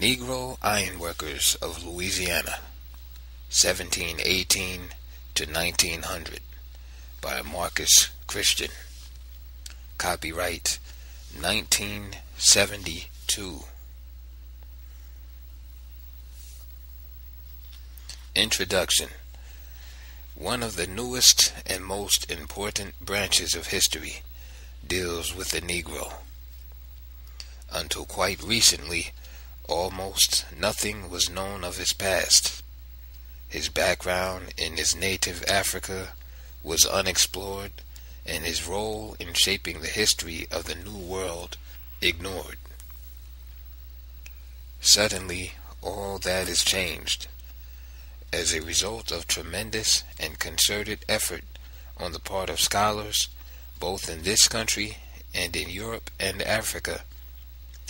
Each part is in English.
Negro Ironworkers of Louisiana, 1718 to 1900, by Marcus Christian. Copyright 1972. Introduction. One of the newest and most important branches of history deals with the Negro. Until quite recently, almost nothing was known of his past. His background in his native Africa was unexplored, and his role in shaping the history of the New World ignored. Suddenly, all that is changed. As a result of tremendous and concerted effort on the part of scholars, both in this country and in Europe and Africa,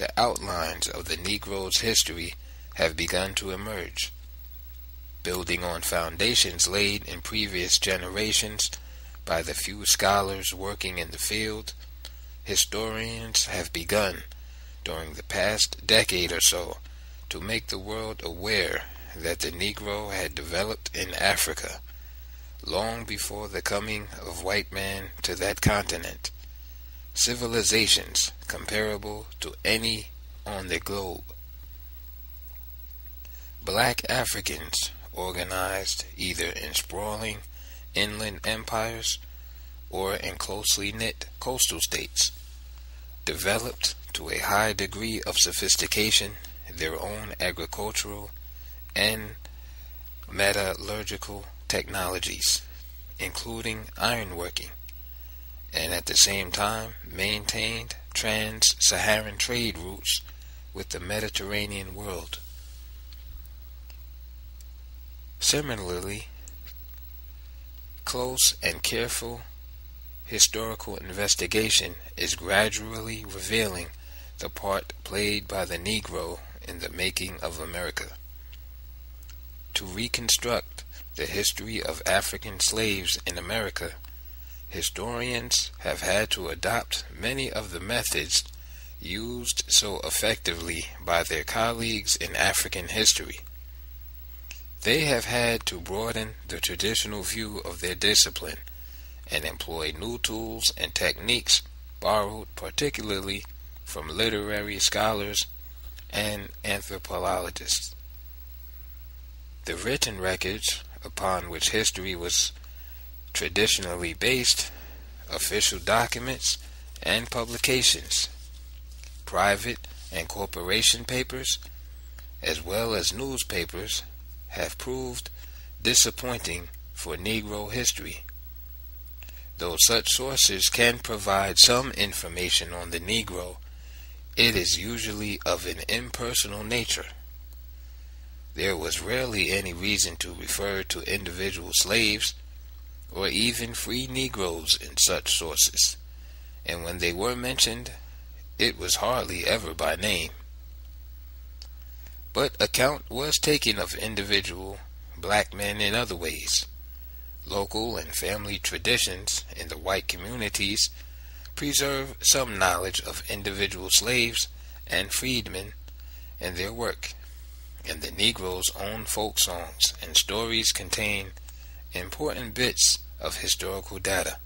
the outlines of the Negro's history have begun to emerge. Building on foundations laid in previous generations by the few scholars working in the field, historians have begun, during the past decade or so, to make the world aware that the Negro had developed in Africa long before the coming of white man to that continent. Civilizations comparable to any on the globe. Black Africans organized either in sprawling inland empires or in closely knit coastal states, developed to a high degree of sophistication their own agricultural and metallurgical technologies, including ironworking, and at the same time maintained trans-Saharan trade routes with the Mediterranean world. Similarly, close and careful historical investigation is gradually revealing the part played by the Negro in the making of America. To reconstruct the history of African slaves in America, historians have had to adopt many of the methods used so effectively by their colleagues in African history. They have had to broaden the traditional view of their discipline and employ new tools and techniques borrowed particularly from literary scholars and anthropologists. The written records upon which history was traditionally based, official documents and publications, private and corporation papers, as well as newspapers, have proved disappointing for Negro history. Though such sources can provide some information on the Negro, it is usually of an impersonal nature. There was rarely any reason to refer to individual slaves or even free Negroes in such sources, and when they were mentioned, it was hardly ever by name. But account was taken of individual black men in other ways. Local and family traditions in the white communities preserve some knowledge of individual slaves and freedmen and their work, and the Negro's own folk songs and stories contain important bits of historical data.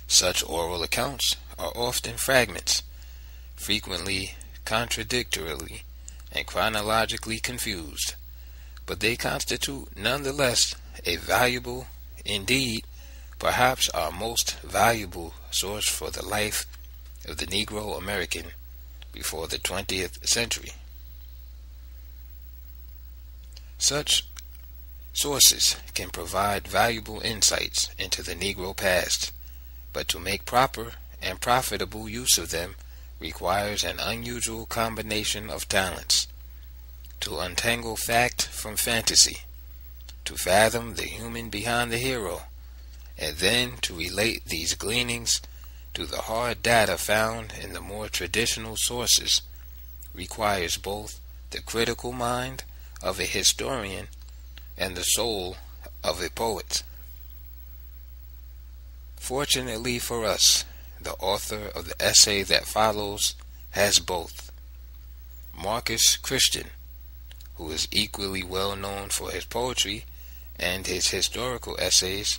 Such oral accounts are often fragments, frequently contradictorily and chronologically confused, but they constitute nonetheless a valuable, indeed, perhaps our most valuable source for the life of the Negro American before the 20th century. Such sources can provide valuable insights into the Negro past, but to make proper and profitable use of them requires an unusual combination of talents. To untangle fact from fantasy, to fathom the human behind the hero, and then to relate these gleanings to the hard data found in the more traditional sources, requires both the critical mind of a historian and the soul of a poet. Fortunately for us, the author of the essay that follows has both. Marcus Christian, who is equally well known for his poetry and his historical essays,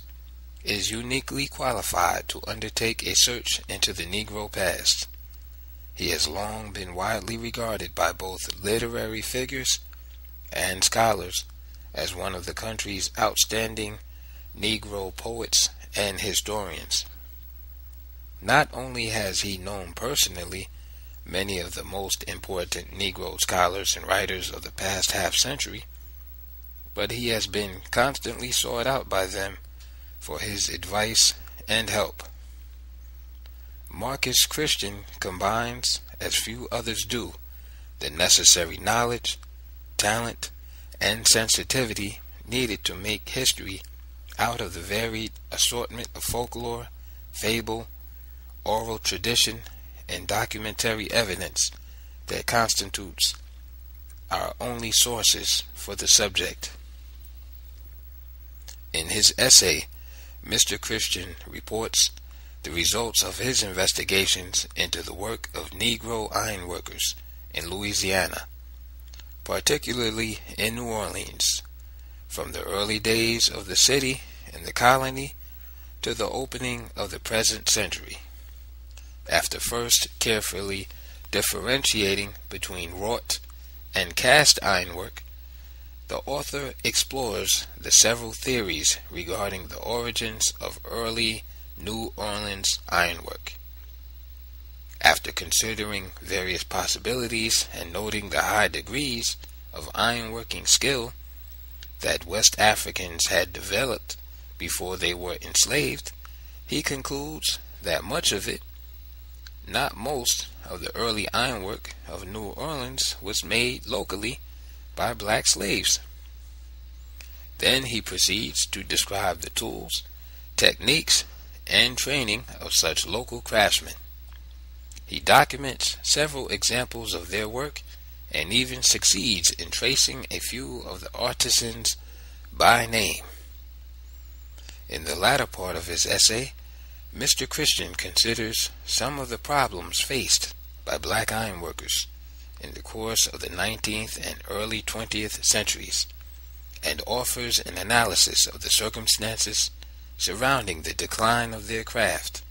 is uniquely qualified to undertake a search into the Negro past. He has long been widely regarded by both literary figures and scholars as one of the country's outstanding Negro poets and historians. Not only has he known personally many of the most important Negro scholars and writers of the past half-century, but he has been constantly sought out by them for his advice and help. Marcus Christian combines, as few others do, the necessary knowledge, talent, and sensitivity needed to make history out of the varied assortment of folklore, fable, oral tradition, and documentary evidence that constitutes our only sources for the subject. In his essay, Mr. Christian reports the results of his investigations into the work of Negro ironworkers in Louisiana, particularly in New Orleans, from the early days of the city and the colony to the opening of the present century. After first carefully differentiating between wrought and cast ironwork, the author explores the several theories regarding the origins of early New Orleans ironwork. After considering various possibilities and noting the high degrees of ironworking skill that West Africans had developed before they were enslaved, he concludes that much of it, not most, of the early ironwork of New Orleans was made locally by black slaves. Then he proceeds to describe the tools, techniques, and training of such local craftsmen. He documents several examples of their work and even succeeds in tracing a few of the artisans by name. In the latter part of his essay, Mr. Christian considers some of the problems faced by black ironworkers in the course of the 19th and early 20th centuries, and offers an analysis of the circumstances surrounding the decline of their craft.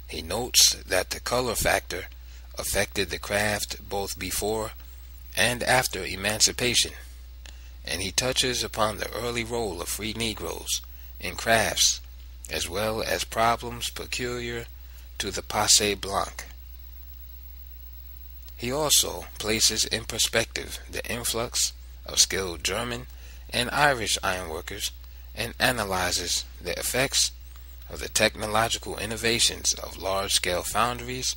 He notes that the color factor affected the craft both before and after emancipation, and he touches upon the early role of free Negroes in crafts, as well as problems peculiar to the Passe Blanc. He also places in perspective the influx of skilled German and Irish ironworkers and analyzes the effects of the technological innovations of large-scale foundries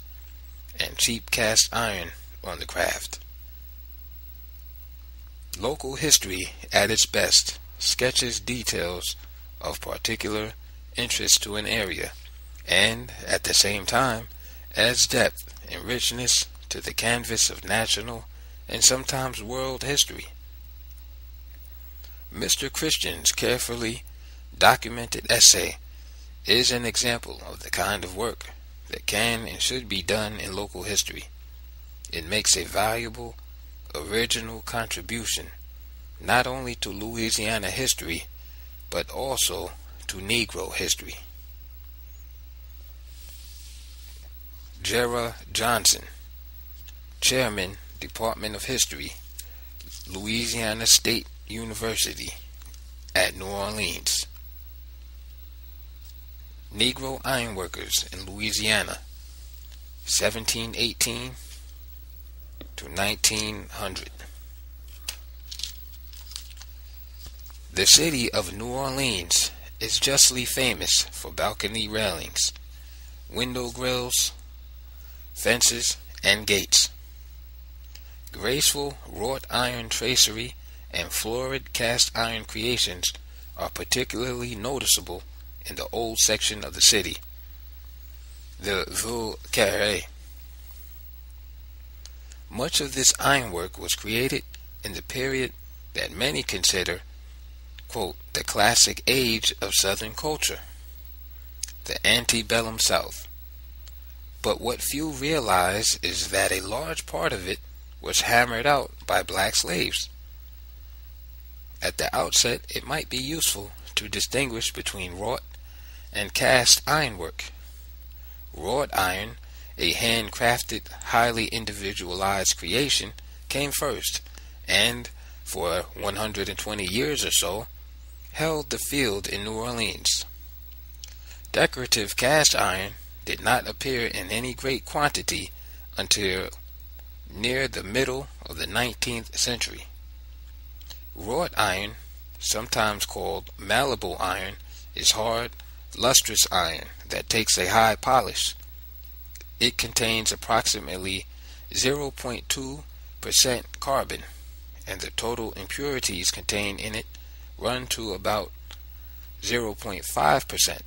and cheap cast iron on the craft. Local history at its best sketches details of particular interest to an area, and at the same time adds depth and richness to the canvas of national and sometimes world history. Mr. Christian's carefully documented essay is an example of the kind of work that can and should be done in local history. It makes a valuable, original contribution not only to Louisiana history, but also to Negro history. Jera Johnson, Chairman, Department of History, Louisiana State University at New Orleans. Negro ironworkers in Louisiana, 1718 to 1900. The city of New Orleans is justly famous for balcony railings, window grills, fences, and gates. Graceful wrought iron tracery and florid cast iron creations are particularly noticeable in the old section of the city, the Vieux Carré. Much of this ironwork was created in the period that many consider, quote, the classic age of Southern culture, the antebellum South. But what few realize is that a large part of it was hammered out by black slaves. At the outset, it might be useful to distinguish between wrought and cast ironwork. Wrought iron, a handcrafted, highly individualized creation, came first, and for 120 years or so, held the field in New Orleans. Decorative cast iron did not appear in any great quantity until near the middle of the 19th century. Wrought iron, sometimes called malleable iron, is hard, lustrous iron that takes a high polish. It contains approximately 0.2% carbon, and the total impurities contained in it run to about 0.5%,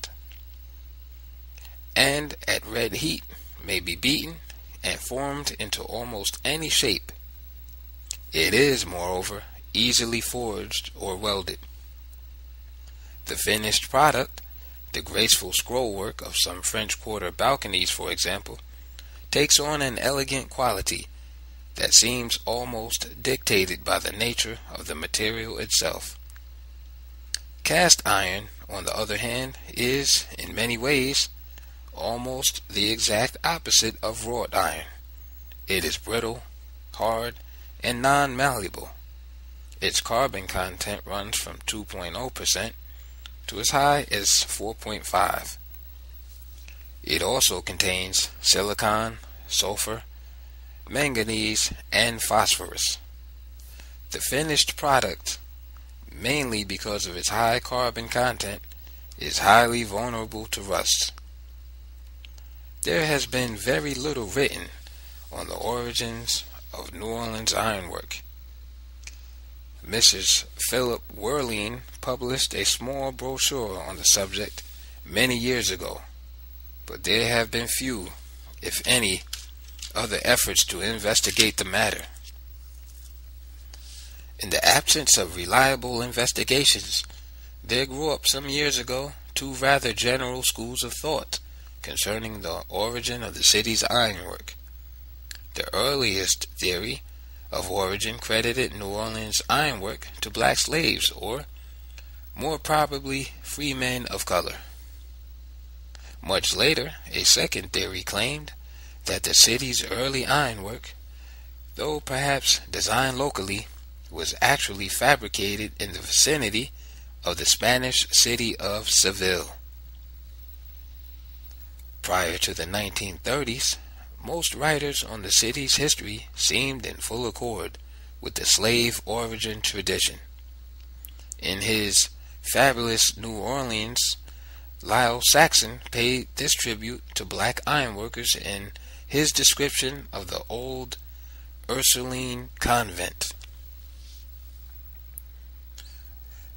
and at red heat may be beaten and formed into almost any shape. It is, moreover, easily forged or welded. The finished product, the graceful scrollwork of some French Quarter balconies, for example, takes on an elegant quality that seems almost dictated by the nature of the material itself. Cast iron, on the other hand, is, in many ways, almost the exact opposite of wrought iron. It is brittle, hard, and non-malleable. Its carbon content runs from 2.0% to as high as 4.5%. It also contains silicon, sulfur, manganese, and phosphorus. The finished product, mainly because of its high carbon content, is highly vulnerable to rust. There has been very little written on the origins of New Orleans ironwork. Mrs. Philip Werlein published a small brochure on the subject many years ago, but there have been few, if any, other efforts to investigate the matter. In the absence of reliable investigations, there grew up some years ago two rather general schools of thought concerning the origin of the city's ironwork. The earliest theory of origin credited New Orleans ironwork to black slaves, or, more probably, free men of color. Much later, a second theory claimed that the city's early ironwork, though perhaps designed locally, was actually fabricated in the vicinity of the Spanish city of Seville. Prior to the 1930s, most writers on the city's history seemed in full accord with the slave origin tradition. In his Fabulous New Orleans, Lyle Saxon paid this tribute to black ironworkers in his description of the old Ursuline convent.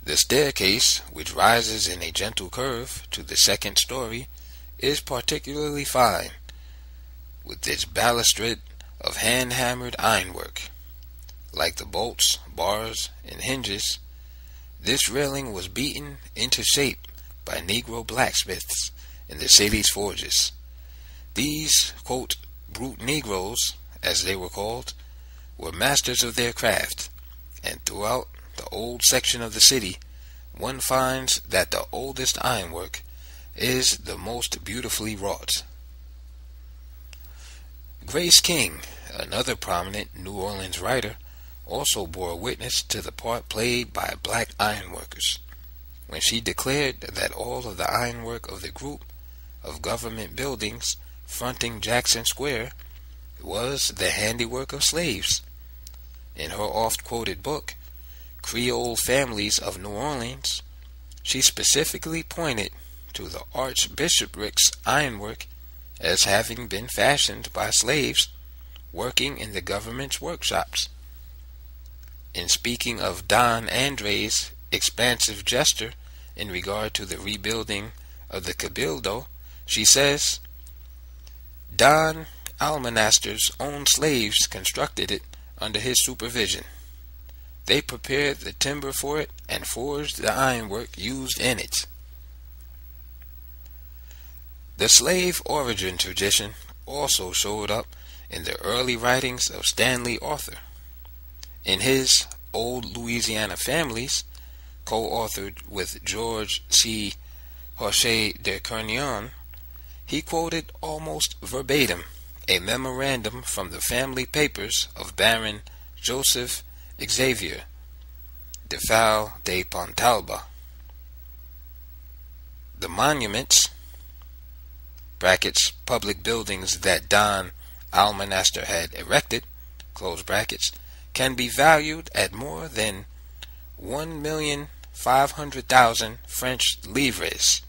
The staircase, which rises in a gentle curve to the second story, is particularly fine, with its balustrade of hand-hammered ironwork. Like the bolts, bars, and hinges, this railing was beaten into shape by Negro blacksmiths in the city's forges. These, quote, brute Negroes, as they were called, were masters of their craft, and throughout the old section of the city, one finds that the oldest ironwork is the most beautifully wrought. Grace King, another prominent New Orleans writer, also bore witness to the part played by black ironworkers, when she declared that all of the ironwork of the group of government buildings fronting Jackson Square was the handiwork of slaves. In her oft-quoted book, Creole Families of New Orleans, she specifically pointed to the archbishoprics ironwork as having been fashioned by slaves working in the government's workshops. In speaking of Don Andre's expansive gesture in regard to the rebuilding of the Cabildo, she says, Don Almonaster's own slaves constructed it under his supervision. They prepared the timber for it and forged the ironwork used in it. The slave origin tradition also showed up in the early writings of Stanley Author. In his Old Louisiana Families, co-authored with George C. Hochet de Kernion, he quoted almost verbatim a memorandum from the family papers of Baron Joseph Xavier de Val de Pontalba. The monuments (brackets, public buildings that Don Almonaster had erected) close brackets, can be valued at more than 1,500,000 French livres.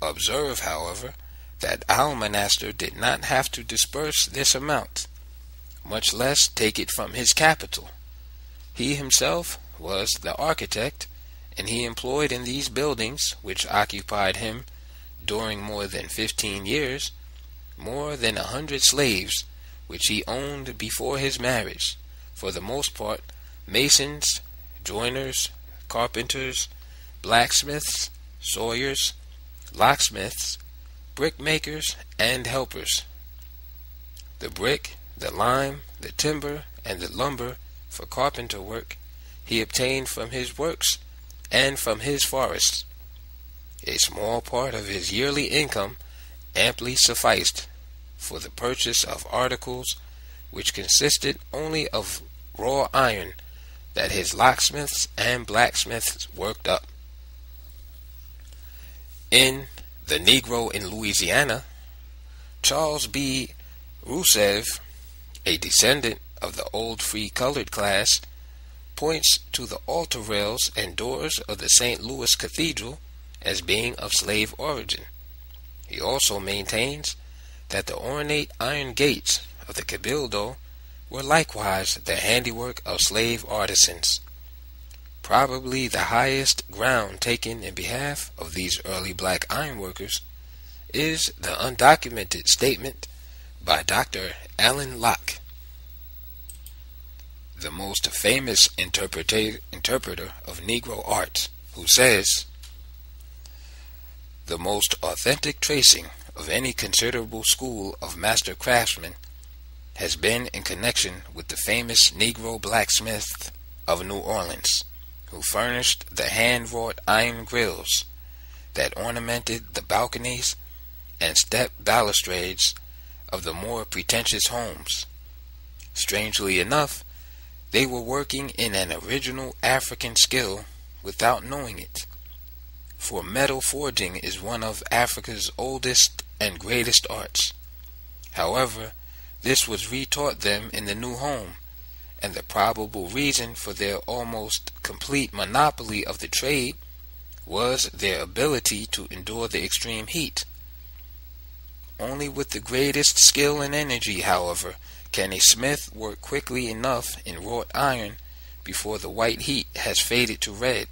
Observe, however, that Almonaster did not have to disburse this amount, much less take it from his capital. He himself was the architect, and he employed in these buildings, which occupied him during more than 15 years, more than 100 slaves, which he owned before his marriage, for the most part masons, joiners, carpenters, blacksmiths, sawyers, locksmiths, brickmakers, and helpers. The brick, the lime, the timber, and the lumber for carpenter work he obtained from his works and from his forests. A small part of his yearly income amply sufficed for the purchase of articles which consisted only of raw iron that his locksmiths and blacksmiths worked up. In The Negro in Louisiana, Charles B. Rousseff, a descendant of the old free-colored class, points to the altar rails and doors of the St. Louis Cathedral as being of slave origin. He also maintains that the ornate iron gates of the Cabildo were likewise the handiwork of slave artisans. Probably the highest ground taken in behalf of these early black ironworkers is the undocumented statement by Dr. Allen Locke, the most famous interpreter of Negro art, who says, "The most authentic tracing of any considerable school of master craftsmen has been in connection with the famous Negro blacksmith of New Orleans, who furnished the hand-wrought iron grills that ornamented the balconies and step balustrades of the more pretentious homes. Strangely enough, they were working in an original African skill without knowing it, for metal forging is one of Africa's oldest and greatest arts. However, this was retaught them in the new home, and the probable reason for their almost complete monopoly of the trade was their ability to endure the extreme heat. Only with the greatest skill and energy, however, can a smith work quickly enough in wrought iron before the white heat has faded to red,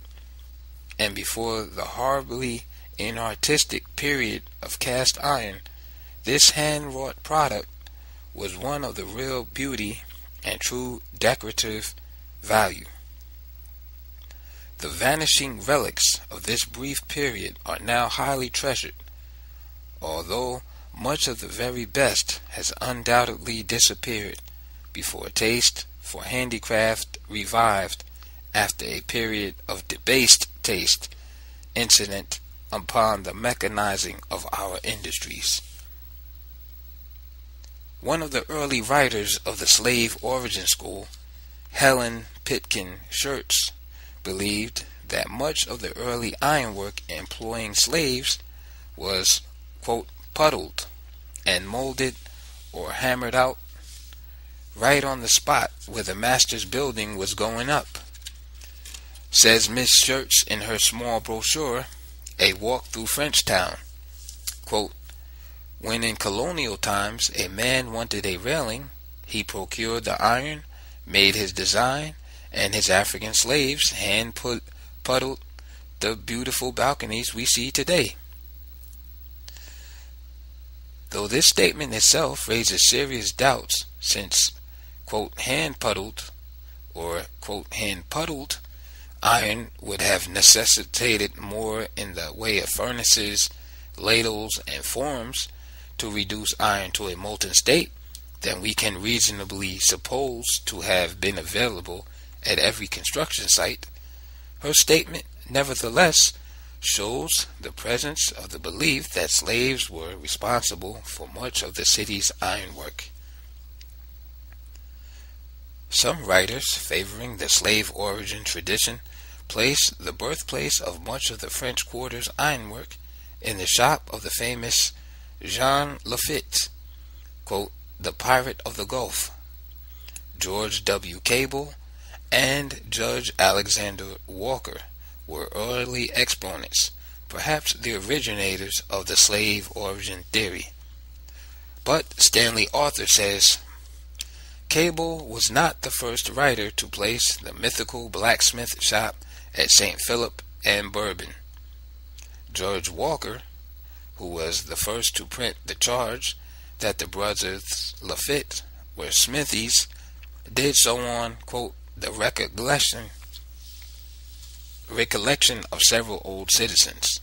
and before the horribly inartistic period of cast iron. This hand-wrought product was one of the real beauty and true decorative value. The vanishing relics of this brief period are now highly treasured, although much of the very best has undoubtedly disappeared before a taste for handicraft revived after a period of debased taste incident upon the mechanizing of our industries. One of the early writers of the slave origin school, Helen Pitkin Schurz, believed that much of the early ironwork employing slaves was, quote, puddled and molded or hammered out right on the spot where the master's building was going up. Says Miss Schurz in her small brochure, A Walk Through Frenchtown, quote, when in colonial times a man wanted a railing, he procured the iron, made his design, and his African slaves hand-puddled the beautiful balconies we see today. Though this statement itself raises serious doubts, since, quote, hand-puddled, or, quote, hand-puddled iron would have necessitated more in the way of furnaces, ladles, and forms to reduce iron to a molten state than we can reasonably suppose to have been available at every construction site, her statement nevertheless shows the presence of the belief that slaves were responsible for much of the city's ironwork. Some writers favoring the slave origin tradition place the birthplace of much of the French Quarter's ironwork in the shop of the famous Jean Lafitte, quote, the Pirate of the Gulf. George W. Cable and Judge Alexander Walker were early exponents, perhaps the originators of the slave origin theory. But Stanley Arthur says, Cable was not the first writer to place the mythical blacksmith shop at St. Philip and Bourbon. George Walker, who was the first to print the charge that the brothers Lafitte were smithies, did so on, quote, the recollection of several old citizens.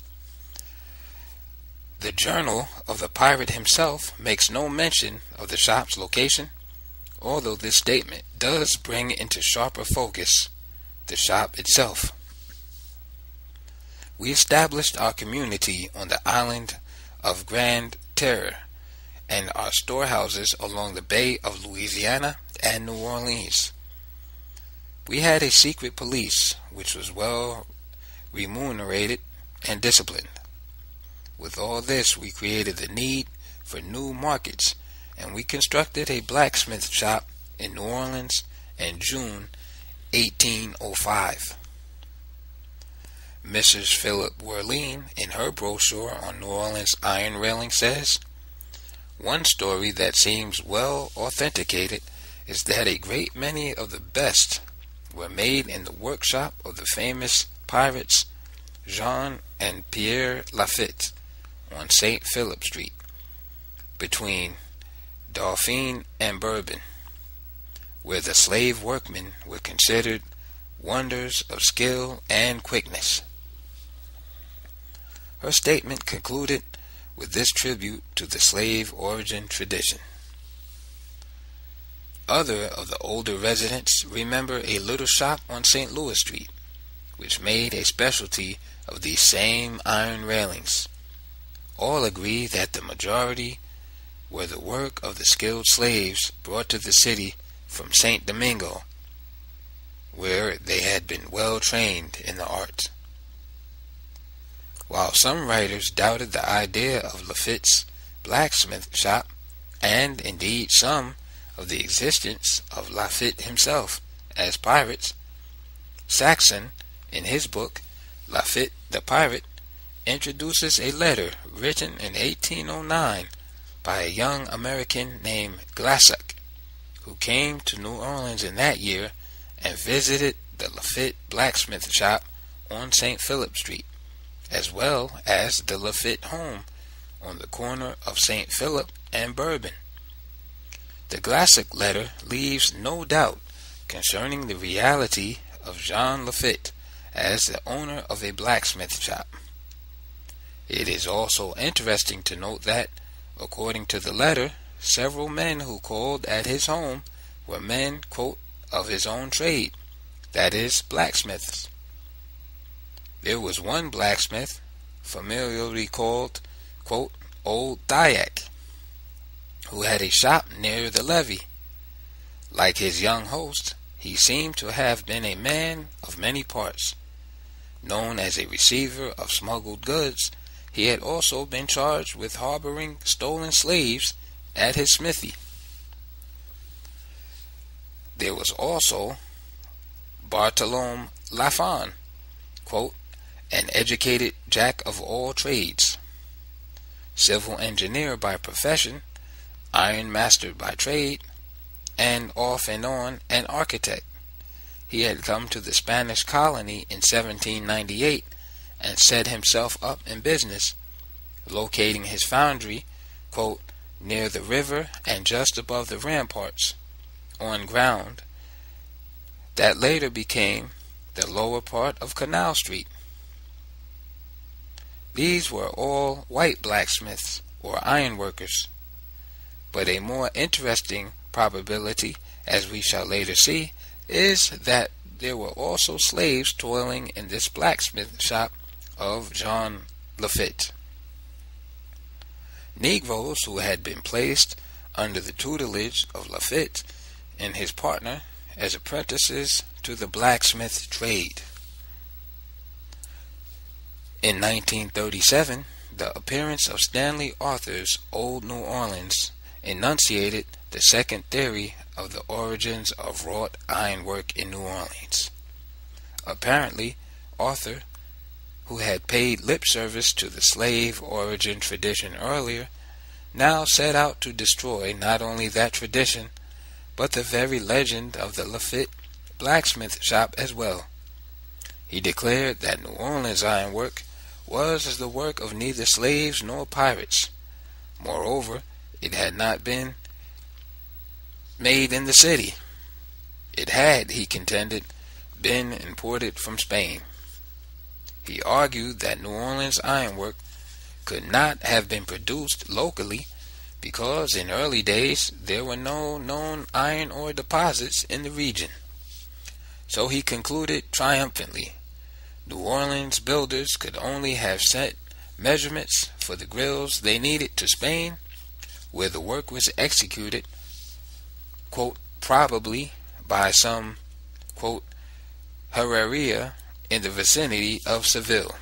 The journal of the pirate himself makes no mention of the shop's location, although this statement does bring into sharper focus the shop itself. We established our community on the island of Grande Terre and our storehouses along the Bay of Louisiana and New Orleans. We had a secret police which was well remunerated and disciplined. With all this, we created the need for new markets, and we constructed a blacksmith shop in New Orleans in June 1805. Mrs. Philip Werlean, in her brochure on New Orleans iron railing, says, one story that seems well authenticated is that a great many of the best were made in the workshop of the famous pirates Jean and Pierre Lafitte on St. Philip Street, between Dauphine and Bourbon, where the slave workmen were considered wonders of skill and quickness. Her statement concluded with this tribute to the slave origin tradition. Other of the older residents remember a little shop on St. Louis Street, which made a specialty of these same iron railings. All agree that the majority were the work of the skilled slaves brought to the city from St. Domingo, where they had been well trained in the art. While some writers doubted the idea of Lafitte's blacksmith shop, and indeed some of the existence of Lafitte himself as pirates, Saxon, in his book Lafitte the Pirate, introduces a letter written in 1809 by a young American named Glassac, who came to New Orleans in that year and visited the Lafitte blacksmith shop on St. Philip Street, as well as the Lafitte home on the corner of St. Philip and Bourbon. The Glassac letter leaves no doubt concerning the reality of Jean Lafitte as the owner of a blacksmith shop. It is also interesting to note that, according to the letter, several men who called at his home were men, quote, of his own trade, that is, blacksmiths. There was one blacksmith, familiarly called, quote, Old Thyack, who had a shop near the levee. Like his young host, he seemed to have been a man of many parts. Known as a receiver of smuggled goods, he had also been charged with harboring stolen slaves at his smithy. There was also Bartolome Lafon, quote, an educated jack of all trades, civil engineer by profession, iron master by trade, and off and on an architect. He had come to the Spanish colony in 1798 and set himself up in business, locating his foundry, quote, near the river and just above the ramparts, on ground that later became the lower part of Canal Street. These were all white blacksmiths or ironworkers. But a more interesting probability, as we shall later see, is that there were also slaves toiling in this blacksmith shop of John Lafitte. Negroes who had been placed under the tutelage of Lafitte and his partner as apprentices to the blacksmith trade. In 1937, the appearance of Stanley Arthur's Old New Orleans enunciated the second theory of the origins of wrought ironwork in New Orleans. Apparently, Arthur, who had paid lip service to the slave origin tradition earlier, now set out to destroy not only that tradition, but the very legend of the Lafitte blacksmith shop as well. He declared that New Orleans ironwork was the work of neither slaves nor pirates. Moreover, it had not been made in the city. It had, he contended, been imported from Spain. He argued that New Orleans ironwork could not have been produced locally because in early days there were no known iron ore deposits in the region. So he concluded triumphantly, New Orleans builders could only have sent measurements for the grills they needed to Spain, where the work was executed, quote, probably by some, quote, herreria in the vicinity of Seville.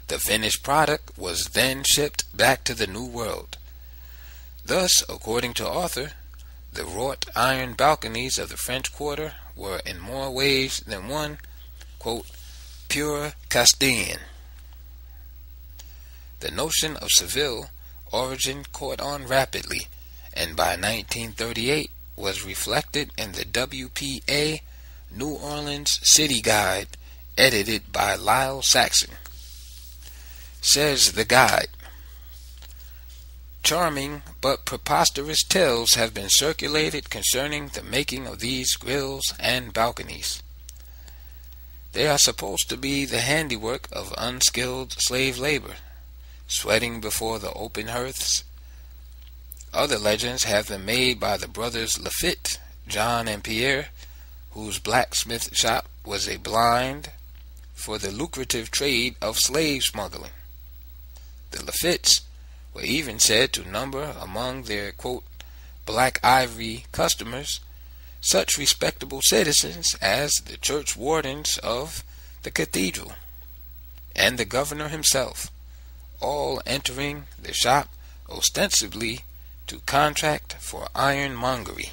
The finished product was then shipped back to the New World. Thus, according to Arthur, the wrought iron balconies of the French Quarter were in more ways than one, quote, pure Castilian. The notion of Seville origin caught on rapidly, and by 1938 was reflected in the WPA New Orleans City Guide, edited by Lyle Saxon. Says the guide, charming but preposterous tales have been circulated concerning the making of these grills and balconies. They are supposed to be the handiwork of unskilled slave labor, sweating before the open hearths. Other legends have them made by the brothers Lafitte, John and Pierre, whose blacksmith shop was a blind for the lucrative trade of slave smuggling. The Lafittes were even said to number among their, quote, black ivory customers such respectable citizens as the church wardens of the cathedral and the governor himself, all entering the shop ostensibly to contract for ironmongery.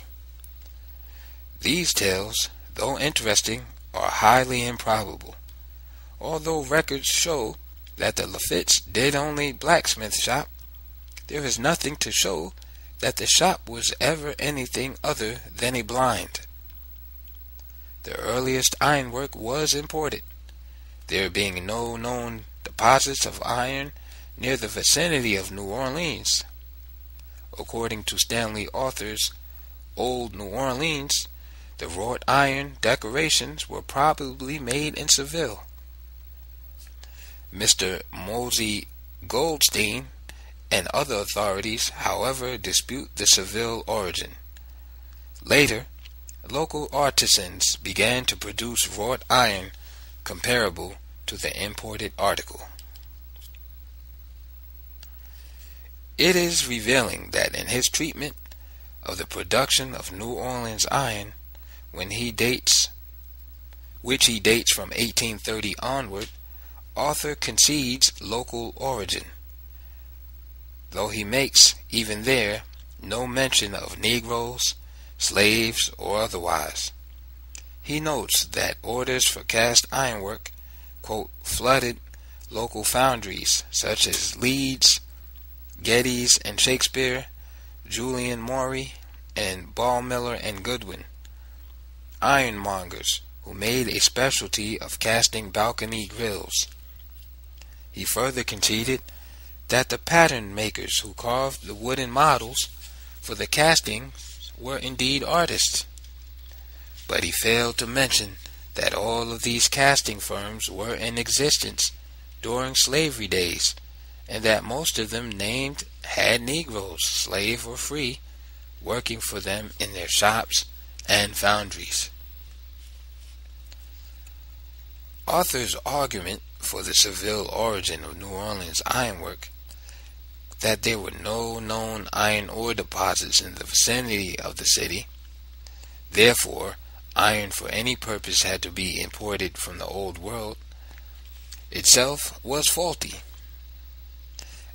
These tales, though interesting, are highly improbable, although records show that the Lafittes did only blacksmith shop. There is nothing to show that the shop was ever anything other than a blind. The earliest ironwork was imported, there being no known deposits of iron near the vicinity of New Orleans. According to Stanley Arthur's Old New Orleans, the wrought iron decorations were probably made in Seville. Mr. Mosey Goldstein and other authorities, however, dispute the Seville origin. Later, local artisans began to produce wrought iron comparable to the imported article. It is revealing that in his treatment of the production of New Orleans iron, which he dates from 1830 onward, Arthur concedes local origin, though he makes, even there, no mention of Negroes, slaves, or otherwise. He notes that orders for cast ironwork, quote, flooded local foundries such as Leeds, Geddes and Shakespeare, Julian Maury, and Ballmiller and Goodwin, ironmongers who made a specialty of casting balcony grills. He further conceded that the pattern makers who carved the wooden models for the casting were indeed artists. But he failed to mention that all of these casting firms were in existence during slavery days, and that most of them named had Negroes, slave or free, working for them in their shops and foundries. Arthur's argument for the Seville origin of New Orleans ironwork, that there were no known iron ore deposits in the vicinity of the city, therefore iron for any purpose had to be imported from the Old World, itself was faulty.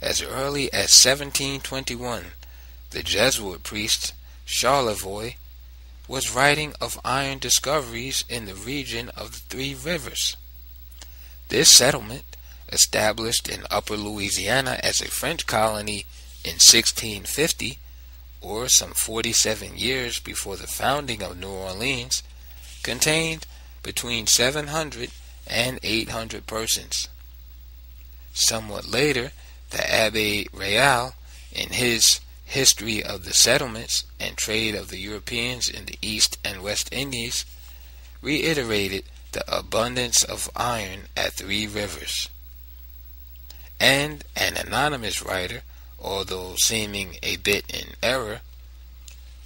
As early as 1721, the Jesuit priest Charlevoix was writing of iron discoveries in the region of the Three Rivers. This settlement, established in Upper Louisiana as a French colony in 1650, or some 47 years before the founding of New Orleans, contained between 700 and 800 persons. Somewhat later, the Abbé Réal, in his History of the Settlements and Trade of the Europeans in the East and West Indies, reiterated the abundance of iron at Three Rivers. And an anonymous writer, although seeming a bit in error,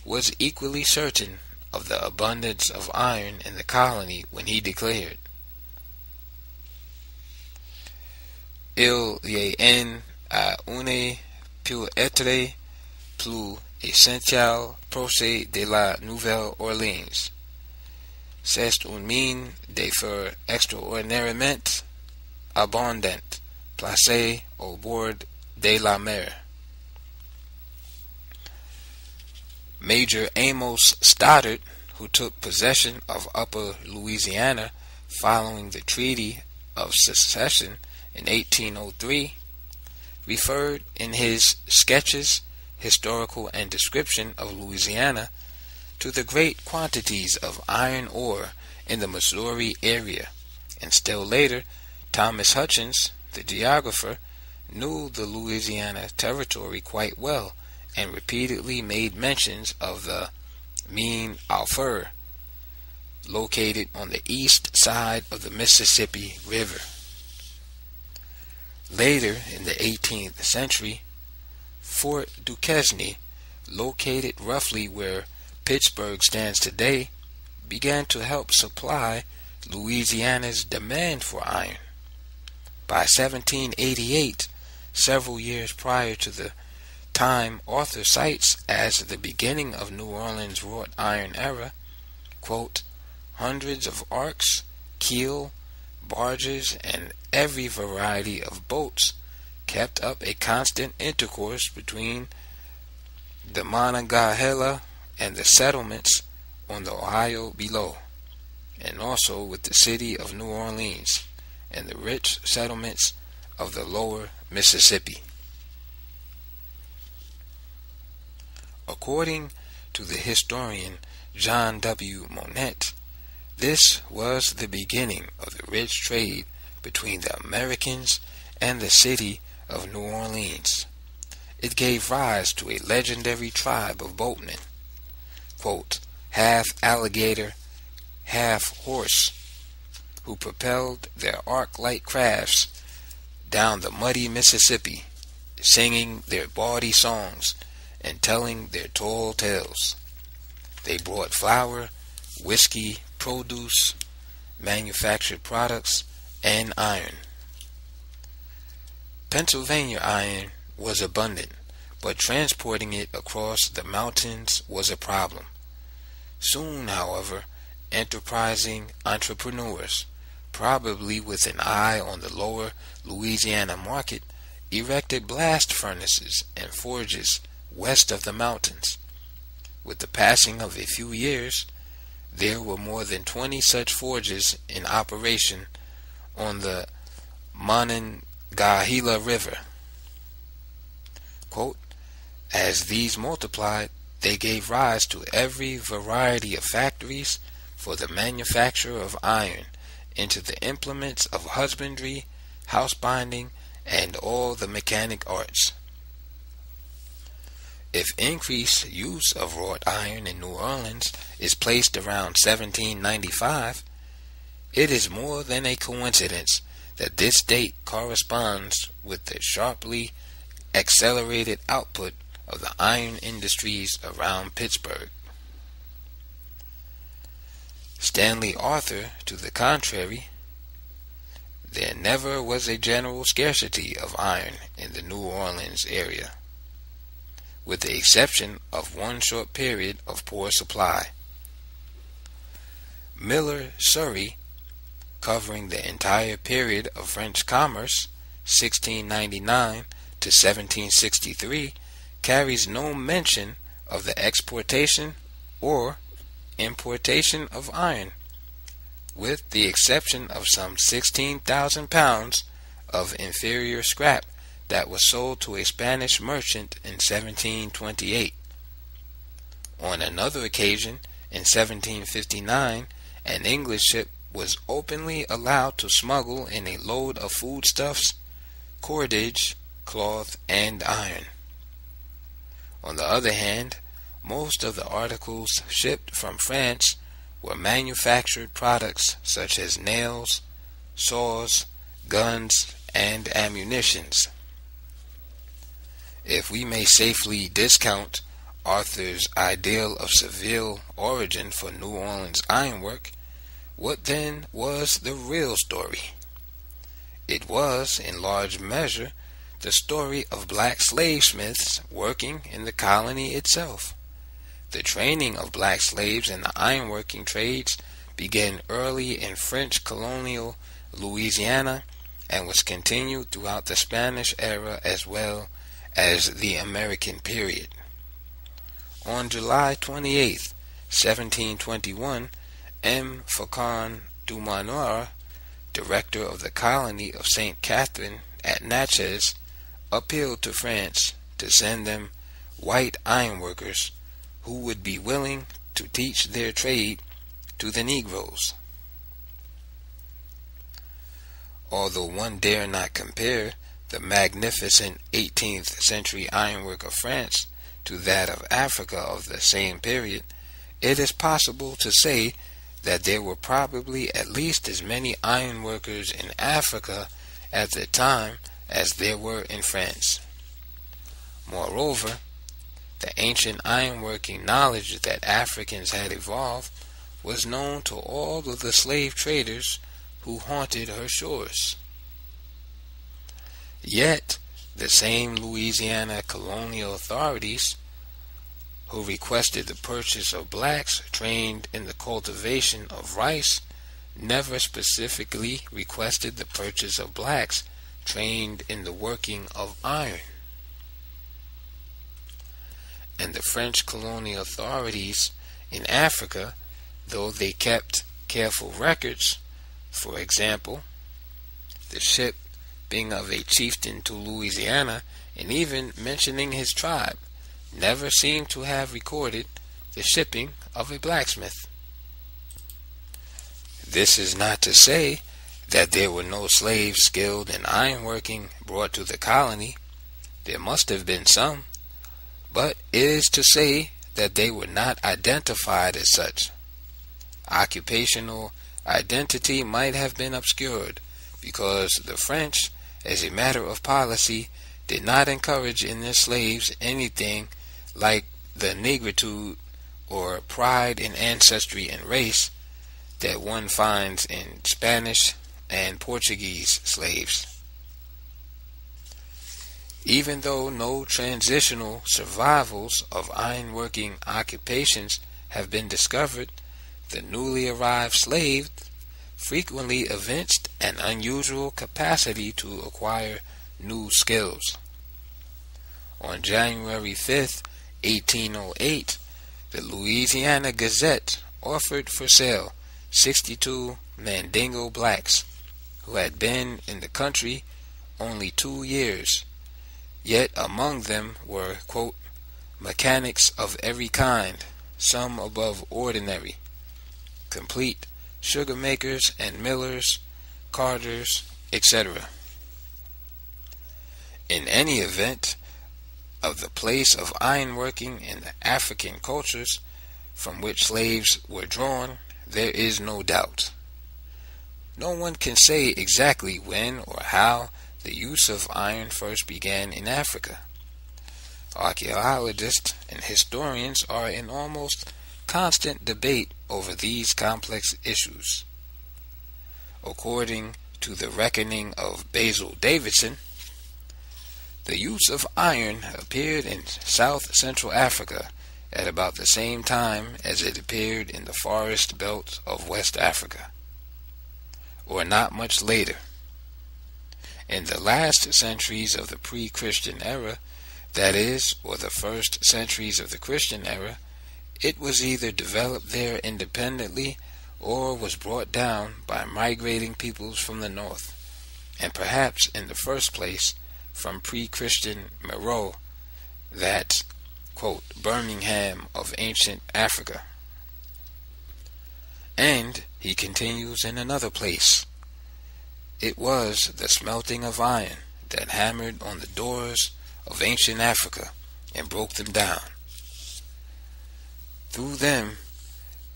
was equally certain of the abundance of iron in the colony when he declared, Il y en a une pour être plus essentiel procès de la Nouvelle-Orléans. C'est une mine de fer extraordinairement abondante, placée au bord de la mer. Major Amos Stoddard, who took possession of Upper Louisiana following the Treaty of Secession in 1803, referred in his Sketches, Historical and Description of Louisiana to the great quantities of iron ore in the Missouri area, and still later Thomas Hutchins, the geographer, knew the Louisiana territory quite well and repeatedly made mentions of the Mine au Fer, located on the east side of the Mississippi River. Later in the 18th century, Fort Duquesne, located roughly where Pittsburgh stands today, began to help supply Louisiana's demand for iron. By 1788, several years prior to the time Arthur cites as the beginning of New Orleans' wrought iron era, quote, hundreds of arcs, keel, barges, and every variety of boats kept up a constant intercourse between the Monongahela and the settlements on the Ohio below, and also with the city of New Orleans and the rich settlements of the lower Mississippi. According to the historian John W. Monette, this was the beginning of the rich trade between the Americans and the city of New Orleans. It gave rise to a legendary tribe of boatmen, quote, half alligator, half horse, who propelled their ark-like crafts down the muddy Mississippi, singing their bawdy songs and telling their tall tales. They brought flour, whiskey, produce, manufactured products, and iron. Pennsylvania iron was abundant, but transporting it across the mountains was a problem. Soon, however, enterprising entrepreneurs, probably with an eye on the lower Louisiana market, erected blast furnaces and forges west of the mountains. With the passing of a few years, there were more than 20 such forges in operation on the Monongahela River. Quote, as these multiplied, they gave rise to every variety of factories for the manufacture of iron, into the implements of husbandry, house binding, and all the mechanic arts. If increased use of wrought iron in New Orleans is placed around 1795, it is more than a coincidence that this date corresponds with the sharply accelerated output of the iron industries around Pittsburgh. Stanley Arthur, to the contrary, there never was a general scarcity of iron in the New Orleans area, with the exception of one short period of poor supply. Miller Surrey, covering the entire period of French commerce, 1699 to 1763, carries no mention of the exportation or importation of iron, with the exception of some 16,000 pounds of inferior scrap that was sold to a Spanish merchant in 1728. On another occasion, in 1759, an English ship was openly allowed to smuggle in a load of foodstuffs, cordage, cloth, and iron. On the other hand, most of the articles shipped from France were manufactured products such as nails, saws, guns, and ammunitions. If we may safely discount Arthur's ideal of Seville origin for New Orleans ironwork, what then was the real story? It was, in large measure, the story of black slave-smiths working in the colony itself. The training of black slaves in the ironworking trades began early in French colonial Louisiana and was continued throughout the Spanish era as well as the American period. On July 28, 1721, M. Faucon Dumanoir, director of the colony of St. Catherine at Natchez, appealed to France to send them white ironworkers who would be willing to teach their trade to the Negroes. Although one dare not compare the magnificent 18th century ironwork of France to that of Africa of the same period, it is possible to say that there were probably at least as many ironworkers in Africa at the time as there were in France. Moreover, the ancient ironworking knowledge that Africans had evolved was known to all of the slave traders who haunted her shores. Yet, the same Louisiana colonial authorities who requested the purchase of blacks trained in the cultivation of rice never specifically requested the purchase of blacks trained in the working of iron. And the French colonial authorities in Africa, though they kept careful records, for example, the ship being of a chieftain to Louisiana, and even mentioning his tribe, never seemed to have recorded the shipping of a blacksmith. This is not to say that there were no slaves skilled in ironworking brought to the colony. There must have been some, but it is to say that they were not identified as such. Occupational identity might have been obscured because the French, as a matter of policy, did not encourage in their slaves anything like the negritude or pride in ancestry and race that one finds in Spanish and Portuguese slaves. Even though no transitional survivals of ironworking occupations have been discovered, the newly arrived slave frequently evinced an unusual capacity to acquire new skills. On January 5, 1808, the Louisiana Gazette offered for sale 62 Mandingo blacks who had been in the country only 2 years, yet among them were, quote, mechanics of every kind, some above ordinary, complete sugar makers and millers, carters, etc. In any event, of the place of ironworking in the African cultures from which slaves were drawn, there is no doubt. No one can say exactly when or how the use of iron first began in Africa. Archaeologists and historians are in almost constant debate over these complex issues. According to the reckoning of Basil Davidson, the use of iron appeared in South Central Africa at about the same time as it appeared in the forest belt of West Africa, or not much later. In the last centuries of the pre-Christian era, that is, or the first centuries of the Christian era, it was either developed there independently or was brought down by migrating peoples from the north, and perhaps in the first place from pre-Christian Meroe, that, quote, Birmingham of ancient Africa. And, he continues in another place, it was the smelting of iron that hammered on the doors of ancient Africa and broke them down. Through them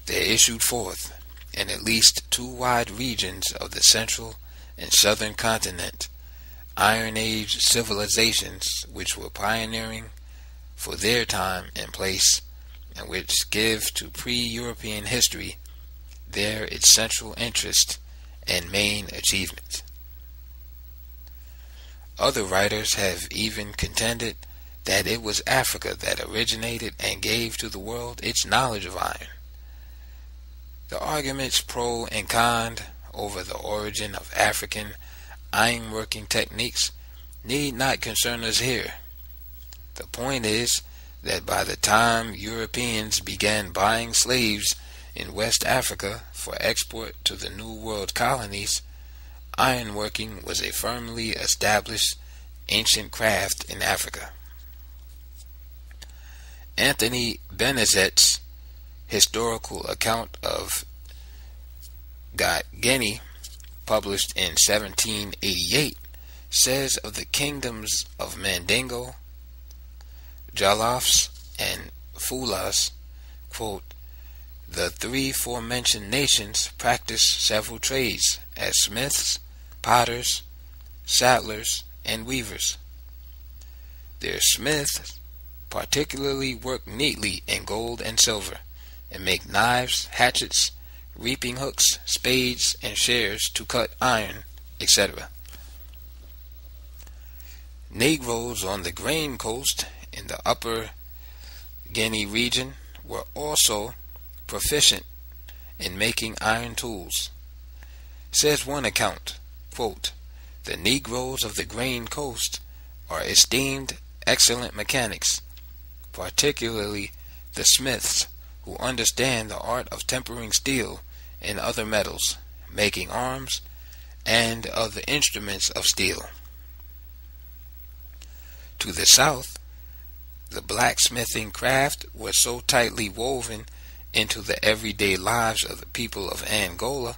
there issued forth, in at least 2 wide regions of the central and southern continent, Iron Age civilizations which were pioneering for their time and place, and which give to pre-European history there its central interest and main achievement. Other writers have even contended that it was Africa that originated and gave to the world its knowledge of iron. The arguments pro and con over the origin of African ironworking techniques need not concern us here. The point is that by the time Europeans began buying slaves in West Africa for export to the New World colonies, ironworking was a firmly established ancient craft in Africa. Anthony Benezet's historical account of Guinea, published in 1788, says of the kingdoms of Mandingo, Jolloffs, and Fulas, quote, the 3 forementioned nations practiced several trades as smiths, potters, saddlers, and weavers. Their smiths particularly work neatly in gold and silver, and make knives, hatchets, reaping hooks, spades, and shears to cut iron, etc. Negroes on the Grain Coast in the Upper Guinea region were also proficient in making iron tools. Says one account, quote, the Negroes of the Grain Coast are esteemed excellent mechanics, particularly the smiths, who understand the art of tempering steel and other metals, making arms, and other instruments of steel. To the south, the blacksmithing craft was so tightly woven into the everyday lives of the people of Angola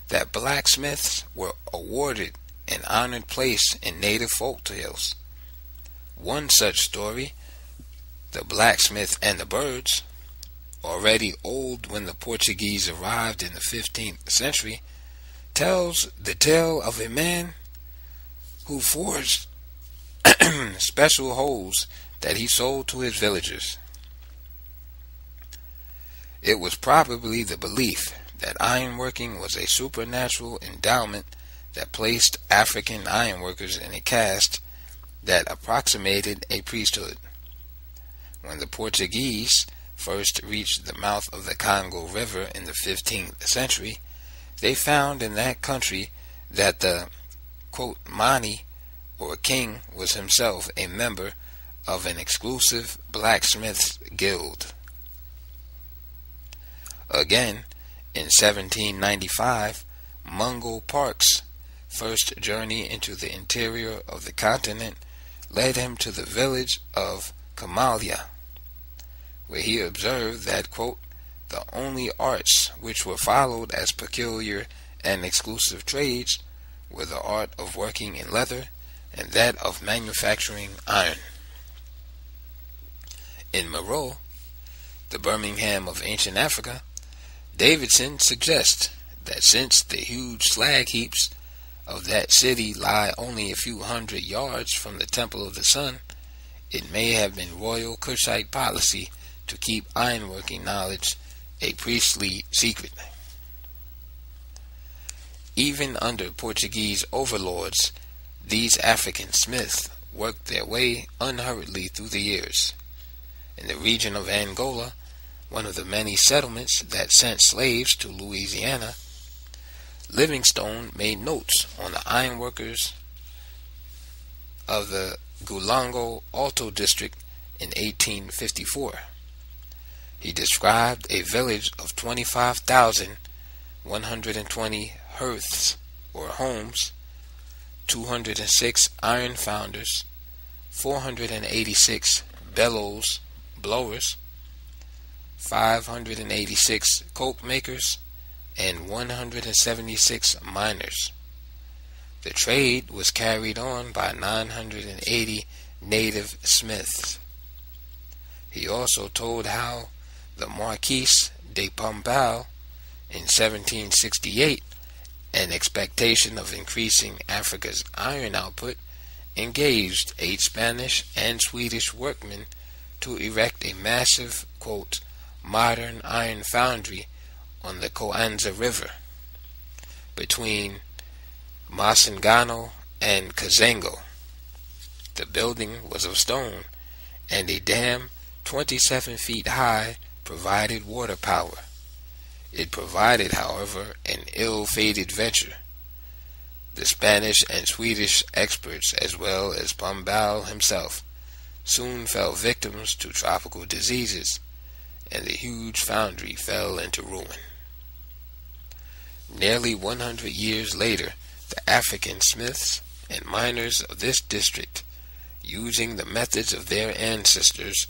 that blacksmiths were awarded an honored place in native folk tales. One such story, The Blacksmith and the Birds, already old when the Portuguese arrived in the 15th century, tells the tale of a man who forged special hoes that he sold to his villagers. It was probably the belief that ironworking was a supernatural endowment that placed African ironworkers in a caste that approximated a priesthood. When the Portuguese first reached the mouth of the Congo River in the 15th century, they found in that country that the, quote, Mani, or king, was himself a member of an exclusive blacksmith's guild. Again, in 1795, Mungo Park's first journey into the interior of the continent led him to the village of Kamalia, where he observed that, quote, the only arts which were followed as peculiar and exclusive trades were the art of working in leather and that of manufacturing iron. In Meroe, the Birmingham of ancient Africa, Davidson suggests that since the huge slag heaps of that city lie only a few hundred yards from the Temple of the Sun, it may have been royal Kushite policy to keep ironworking knowledge a priestly secret. Even under Portuguese overlords, these African smiths worked their way unhurriedly through the years. In the region of Angola, one of the many settlements that sent slaves to Louisiana, Livingstone made notes on the ironworkers of the Gulango Alto district in 1854. He described a village of 25,120 hearths or homes, 206 iron founders, 486 bellows blowers, 586 coke makers, and 176 miners. The trade was carried on by 980 native smiths. He also told how the Marquis de Pombal in 1768, in expectation of increasing Africa's iron output, engaged 8 Spanish and Swedish workmen to erect a massive, quote, modern iron foundry on the Coanza River between Masangano and Kazango. The building was of stone, and a dam 27 feet high provided water power. It provided, however, an ill-fated venture. The Spanish and Swedish experts, as well as Pombal himself, soon fell victims to tropical diseases, and the huge foundry fell into ruin. Nearly 100 years later, the African smiths and miners of this district, using the methods of their ancestors,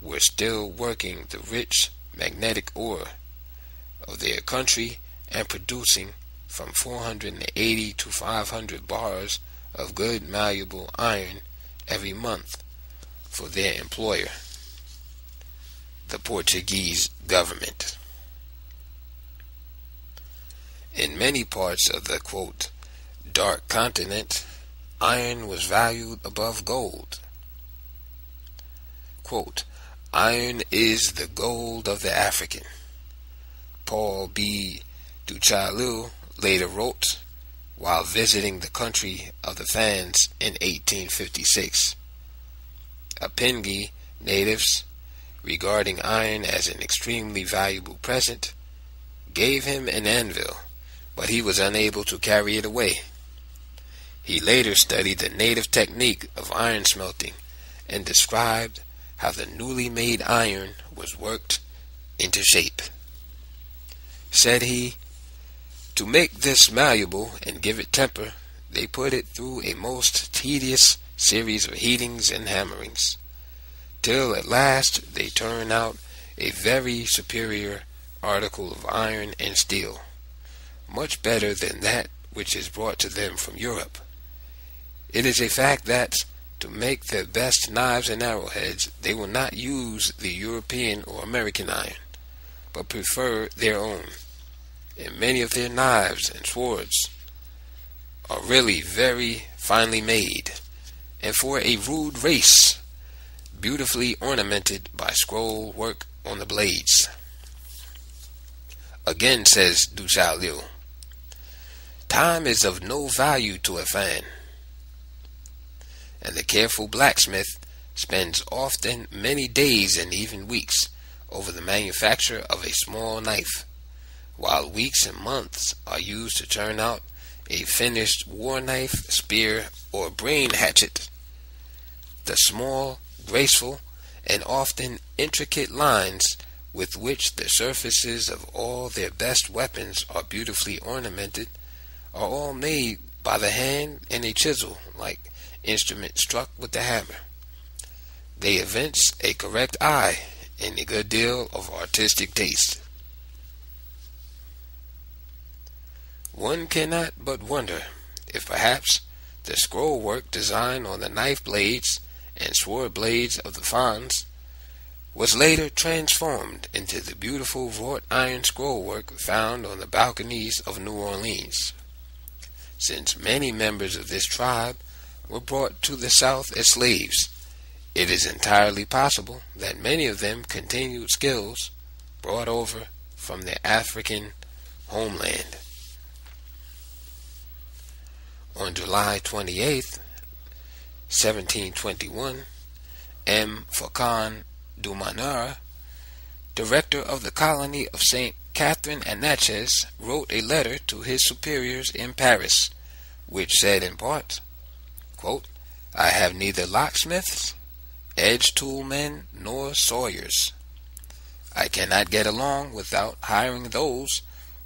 were still working the rich magnetic ore of their country and producing from 480 to 500 bars of good malleable iron every month for their employer, the Portuguese government. In many parts of the, quote, dark continent, iron was valued above gold. Quote, iron is the gold of the African. Paul B. Duchaillu later wrote while visiting the country of the Fans in 1856. Apingi natives, regarding iron as an extremely valuable present, gave him an anvil, but he was unable to carry it away. He later studied the native technique of iron smelting and described how the newly made iron was worked into shape. Said he, to make this malleable and give it temper, they put it through a most tedious series of heatings and hammerings, till at last they turn out a very superior article of iron and steel, much better than that which is brought to them from Europe. It is a fact that, to make the best knives and arrowheads, they will not use the European or American iron, but prefer their own. And many of their knives and swords are really very finely made, and for a rude race, beautifully ornamented by scroll work on the blades. Again, says Duchaillu, time is of no value to a fan, and the careful blacksmith spends often many days and even weeks over the manufacture of a small knife, while weeks and months are used to turn out a finished war knife, spear, or brain hatchet. The small, graceful, and often intricate lines with which the surfaces of all their best weapons are beautifully ornamented are all made by the hand and a chisel, like instrument struck with the hammer. They evince a correct eye and a good deal of artistic taste. One cannot but wonder if perhaps the scroll work design on the knife blades and sword blades of the Fans was later transformed into the beautiful wrought iron scrollwork found on the balconies of New Orleans. Since many members of this tribe were brought to the South as slaves, it is entirely possible that many of them continued skills brought over from their African homeland. On July 28, 1721, M. Faucon Dumanoir, director of the colony of St. Catherine and Natchez, wrote a letter to his superiors in Paris, which said in part, quote, "I have neither locksmiths, edge-tool men, nor sawyers. I cannot get along without hiring those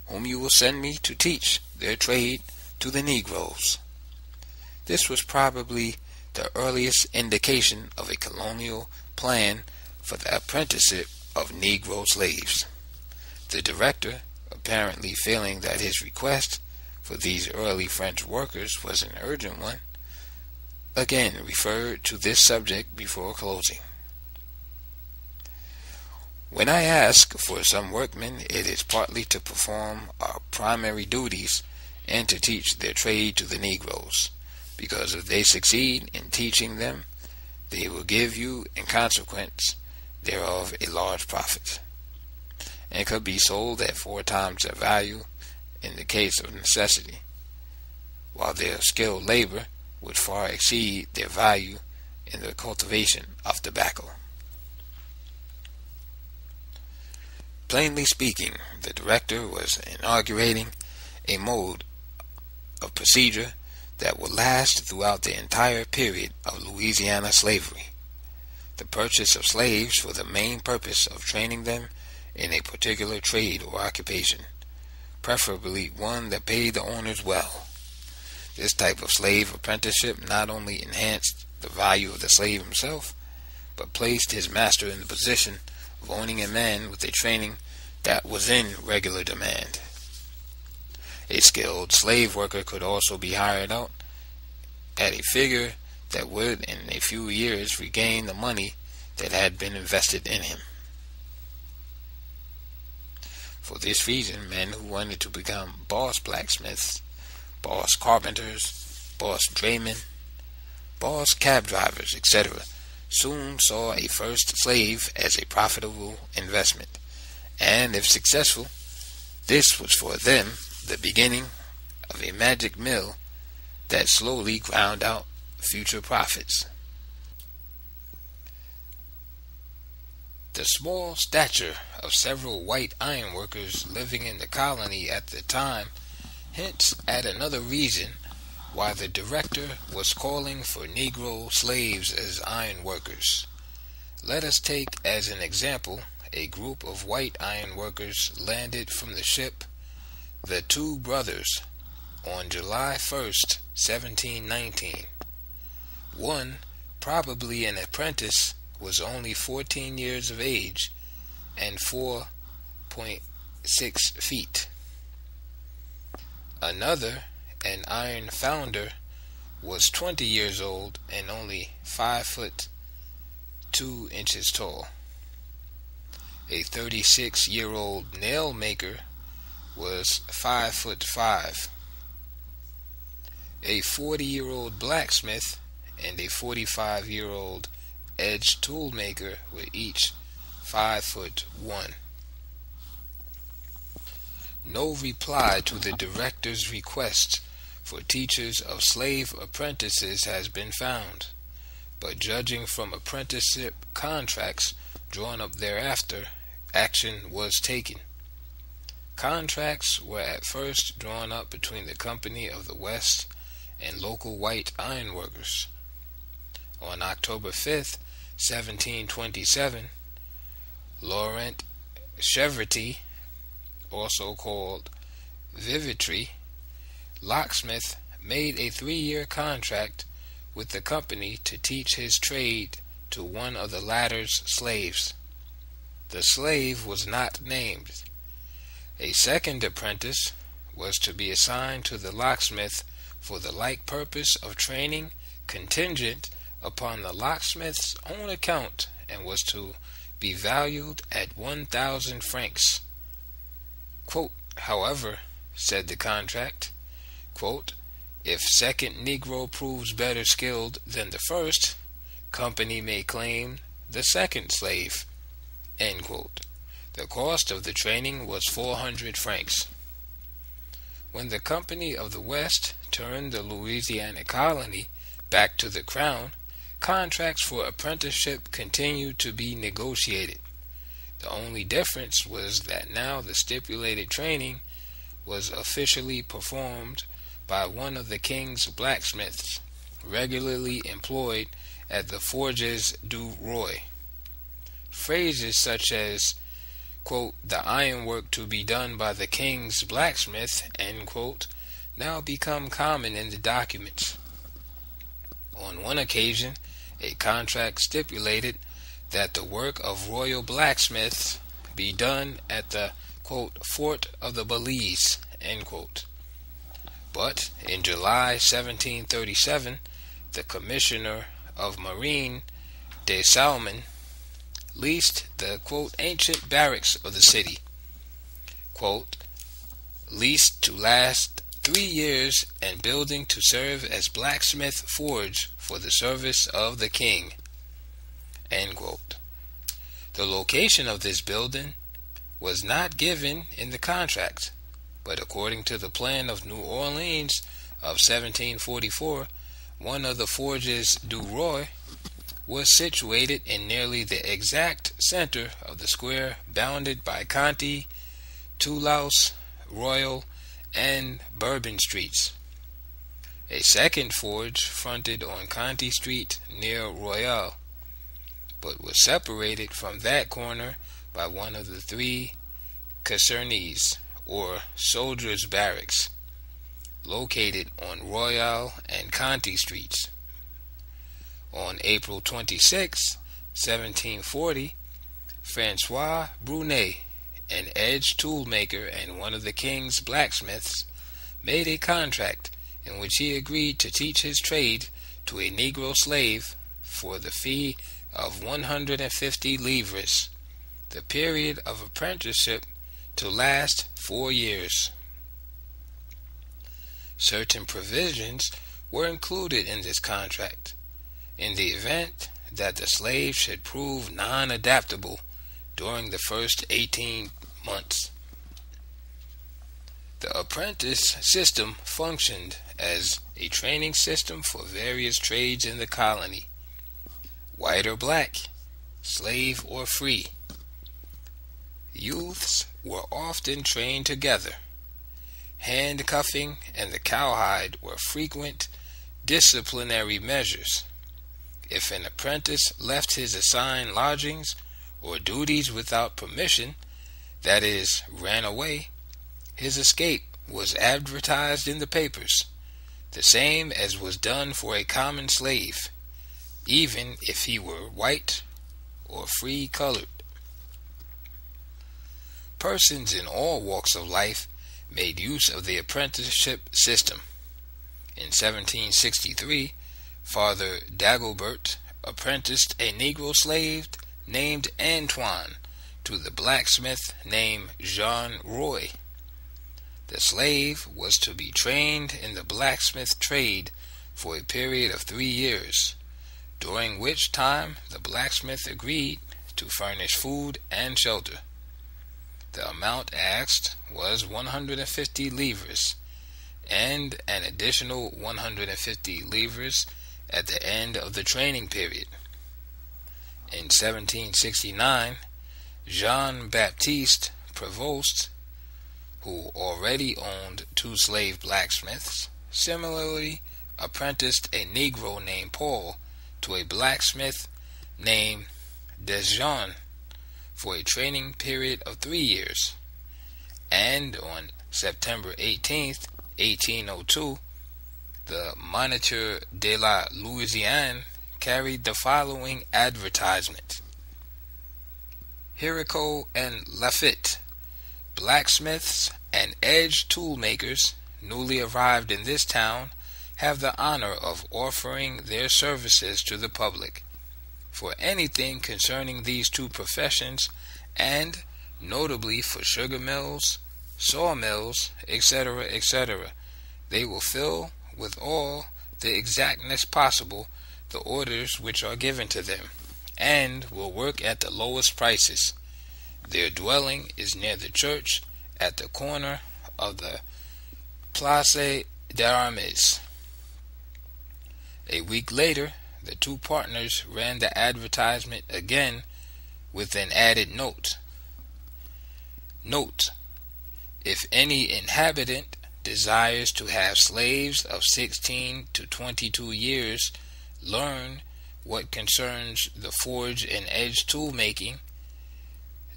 whom you will send me to teach their trade to the Negroes." This was probably the earliest indication of a colonial plan for the apprenticeship of Negro slaves. The director, apparently feeling that his request for these early French workers was an urgent one, again referred to this subject before closing. "When I ask for some workmen, it is partly to perform our primary duties and to teach their trade to the Negroes, because if they succeed in teaching them, they will give you, in consequence thereof, a large profit, and could be sold at 4 times their value in the case of necessity, while their skilled labor would far exceed their value in the cultivation of tobacco." Plainly speaking, the director was inaugurating a mode of procedure that would last throughout the entire period of Louisiana slavery. The purchase of slaves for the main purpose of training them in a particular trade or occupation, preferably one that paid the owners well. This type of slave apprenticeship not only enhanced the value of the slave himself, but placed his master in the position of owning a man with a training that was in regular demand. A skilled slave worker could also be hired out at a figure that would in a few years regain the money that had been invested in him. For this reason, men who wanted to become boss blacksmiths, boss carpenters, boss draymen, boss cab drivers, etc., soon saw a first slave as a profitable investment, and if successful, this was for them the beginning of a magic mill that slowly ground out future profits. The small stature of several white ironworkers living in the colony at the time hints at another reason why the director was calling for Negro slaves as ironworkers. Let us take as an example a group of white ironworkers landed from the ship the Two Brothers on July 1st, 1719. One, probably an apprentice, was only 14 years of age and 4.6 feet. Another, an iron founder, was 20 years old and only 5 foot 2 inches tall. A 36-year-old nail maker was 5 foot 5. A 40-year-old blacksmith and a 45-year-old edge tool maker were each 5 foot 1. No reply to the director's request for teachers of slave apprentices has been found, but judging from apprenticeship contracts drawn up thereafter, action was taken. Contracts were at first drawn up between the Company of the West and local white ironworkers. On October 5th, 1727, Laurent Chevretti, also called Vivitry, locksmith, made a 3-year contract with the company to teach his trade to one of the latter's slaves. The slave was not named. A second apprentice was to be assigned to the locksmith for the like purpose of training, contingent upon the locksmith's own account, and was to be valued at 1,000 francs. Quote, however, said the contract, quote, if second Negro proves better skilled than the first, company may claim the second slave. End quote. The cost of the training was 400 francs. When the Company of the West turned the Louisiana colony back to the Crown, contracts for apprenticeship continued to be negotiated. The only difference was that now the stipulated training was officially performed by one of the king's blacksmiths, regularly employed at the Forges du Roi. Phrases such as, quote, the ironwork to be done by the king's blacksmith, end quote, now become common in the documents. On one occasion, a contract stipulated that the work of royal blacksmiths be done at the, quote, Fort of the Belize, end quote. But in July 1737, the Commissioner of Marine de Salmon leased the, quote, ancient barracks of the city, quote, leased to last 3 years and building to serve as blacksmith forge for the service of the king, end quote. The location of this building was not given in the contract, but according to the plan of New Orleans of 1744, one of the Forges du Roi was situated in nearly the exact center of the square bounded by Conti, Toulouse, Royal, and Bourbon streets. A second forge fronted on Conti Street near Royal, but was separated from that corner by one of the 3 casernes, or soldiers' barracks, located on Royal and Conti streets. On April 26, 1740, Francois Brunet, an edge toolmaker and one of the king's blacksmiths, made a contract in which he agreed to teach his trade to a Negro slave for the fee of 150 livres, the period of apprenticeship to last 4 years. Certain provisions were included in this contract. In the event that the slave should prove non-adaptable during the first 18 months. The apprentice system functioned as a training system for various trades in the colony, white or black, slave or free. Youths were often trained together. Handcuffing and the cowhide were frequent disciplinary measures. If an apprentice left his assigned lodgings or duties without permission, that is, ran away, his escape was advertised in the papers, the same as was done for a common slave, even if he were white or free-colored. Persons in all walks of life made use of the apprenticeship system. In 1763, Father Dagobert apprenticed a Negro slave named Antoine to the blacksmith named Jean Roy. The slave was to be trained in the blacksmith trade for a period of 3 years, during which time the blacksmith agreed to furnish food and shelter. The amount asked was 150 livres, and an additional 150 livres at the end of the training period. In 1769, Jean-Baptiste Prevost, who already owned 2 slave blacksmiths, similarly apprenticed a Negro named Paul to a blacksmith named Desjardins for a training period of 3 years. And on September 18th, 1802, the Moniteur de la Louisiane carried the following advertisement: Héricourt and Lafitte, blacksmiths and edge tool makers newly arrived in this town, have the honor of offering their services to the public. for anything concerning these two professions, and notably for sugar mills, sawmills, etc., etc. They will fill with all the exactness possible the orders which are given to them, and will work at the lowest prices. Their dwelling is near the church, at the corner of the Place d'Armes. A week later, the two partners ran the advertisement again with an added note. Note: if any inhabitant desires to have slaves of 16 to 22 years learn what concerns the forge and edge tool making,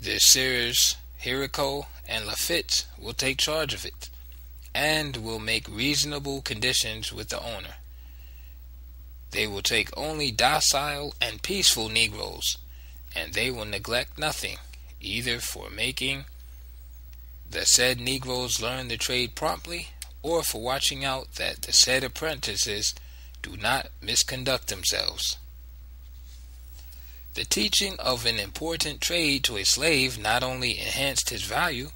the Sirs Héricourt and Lafitte will take charge of it, and will make reasonable conditions with the owner. They will take only docile and peaceful Negroes, and they will neglect nothing, either for making the said Negroes learn the trade promptly, or for watching out that the said apprentices do not misconduct themselves. The teaching of an important trade to a slave not only enhanced his value,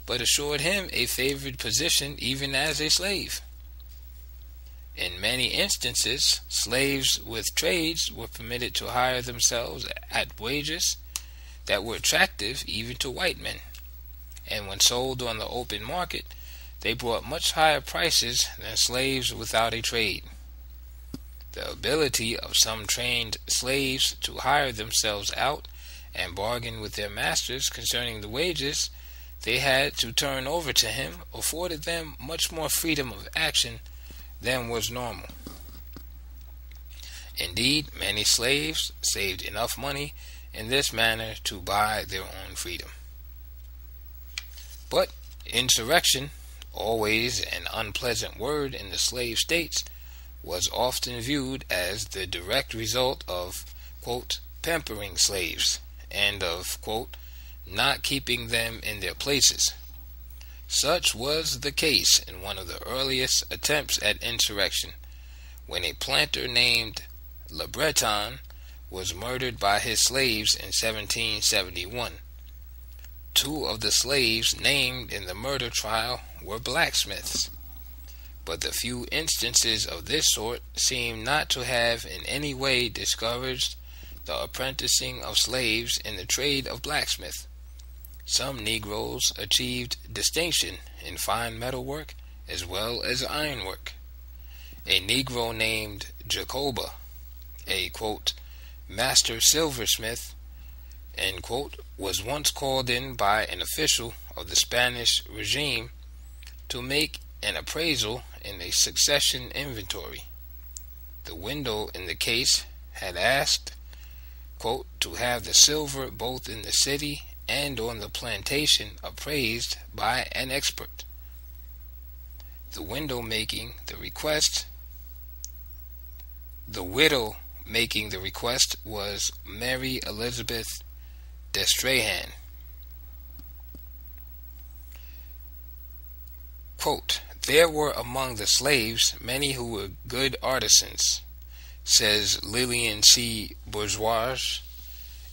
but assured him a favored position even as a slave. In many instances, slaves with trades were permitted to hire themselves at wages that were attractive even to white men, and when sold on the open market, they brought much higher prices than slaves without a trade. The ability of some trained slaves to hire themselves out and bargain with their masters concerning the wages they had to turn over to him afforded them much more freedom of action than was normal. Indeed, many slaves saved enough money in this manner to buy their own freedom. But insurrection, always an unpleasant word in the slave states, was often viewed as the direct result of, quote, pampering slaves, and of, quote, not keeping them in their places. Such was the case in one of the earliest attempts at insurrection, when a planter named Le Breton was murdered by his slaves in 1771. Two of the slaves named in the murder trial were blacksmiths, but the few instances of this sort seem not to have in any way discouraged the apprenticing of slaves in the trade of blacksmith. Some Negroes achieved distinction in fine metalwork as well as ironwork. A Negro named Jacoba, a, quote, master silversmith, end quote, was once called in by an official of the Spanish regime to make an appraisal in a succession inventory. The window in the case had asked, quote, to have the silver both in the city and on the plantation appraised by an expert. The widow making the request was Mary Elizabeth Destrehan. Quote, there were among the slaves many who were good artisans, says Lillian C. Bourgeois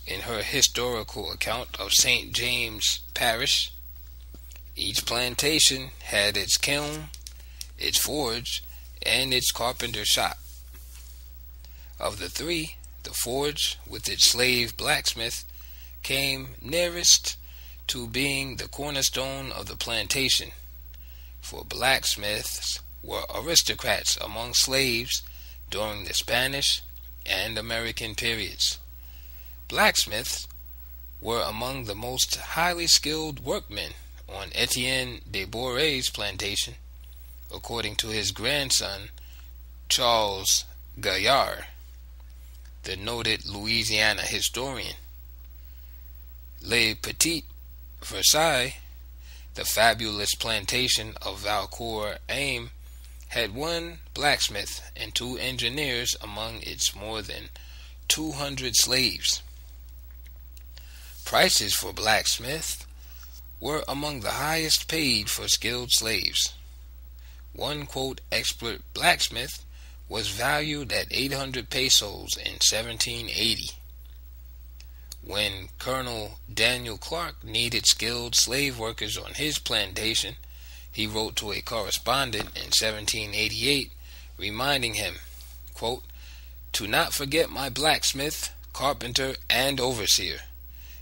in her historical account of St. James Parish. Each plantation had its kiln, its forge, and its carpenter shop. Of the three, the forge, with its slave blacksmith, came nearest to being the cornerstone of the plantation, for blacksmiths were aristocrats among slaves during the Spanish and American periods. Blacksmiths were among the most highly skilled workmen on Etienne de Boray's plantation, according to his grandson, Charles Gaillard, the noted Louisiana historian. Le Petit Versailles, the fabulous plantation of Valcourt Aime, had one blacksmith and two engineers among its more than 200 slaves. Prices for blacksmiths were among the highest paid for skilled slaves. One, quote, expert blacksmith was valued at 800 pesos in 1780. When Colonel Daniel Clark needed skilled slave workers on his plantation, he wrote to a correspondent in 1788, reminding him, quote, "To not forget my blacksmith, carpenter, and overseer.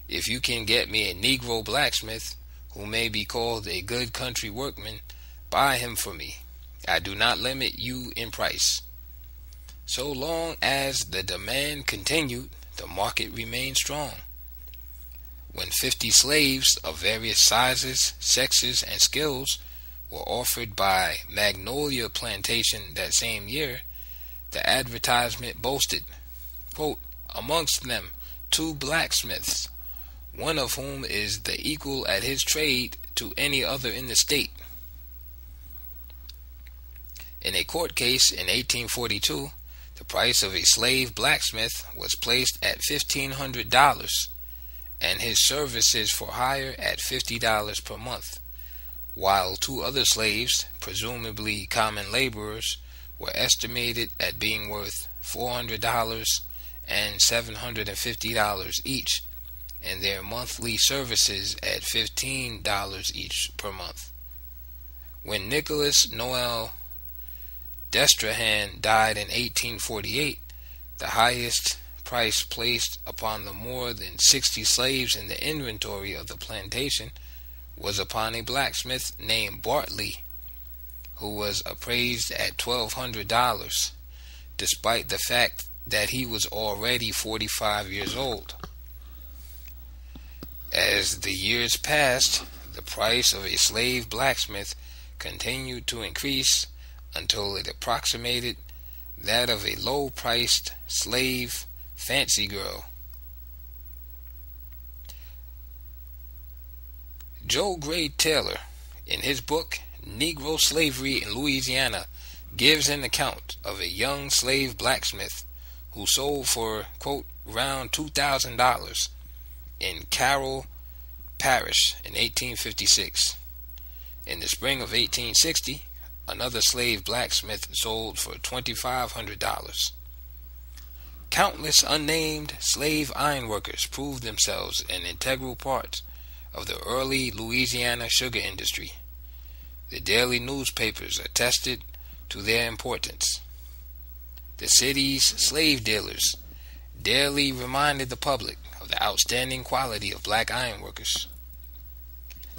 If you can get me a Negro blacksmith, who may be called a good country workman, buy him for me. I do not limit you in price." So long as the demand continued, the market remained strong. When 50 slaves of various sizes, sexes, and skills were offered by Magnolia Plantation that same year, the advertisement boasted, quote, "Amongst them 2 blacksmiths, one of whom is the equal at his trade to any other in the state." In a court case in 1842, the price of a slave blacksmith was placed at $1,500 and his services for hire at $50 per month, while 2 other slaves, presumably common laborers, were estimated at being worth $400 and $750 each, and their monthly services at $15 each per month. When Nicholas Noel Destrehan died in 1848, the highest price placed upon the more than 60 slaves in the inventory of the plantation was upon a blacksmith named Bartley, who was appraised at $1,200, despite the fact that he was already 45 years old. As the years passed, the price of a slave blacksmith continued to increase until it approximated that of a low-priced slave fancy girl. Joe Gray Taylor, in his book Negro Slavery in Louisiana, gives an account of a young slave blacksmith who sold for, quote, "around $2,000 in Carroll Parish in 1856. In the spring of 1860, another slave blacksmith sold for $2,500. Countless unnamed slave ironworkers proved themselves an integral part of the early Louisiana sugar industry. The daily newspapers attested to their importance. The city's slave dealers daily reminded the public of the outstanding quality of black ironworkers.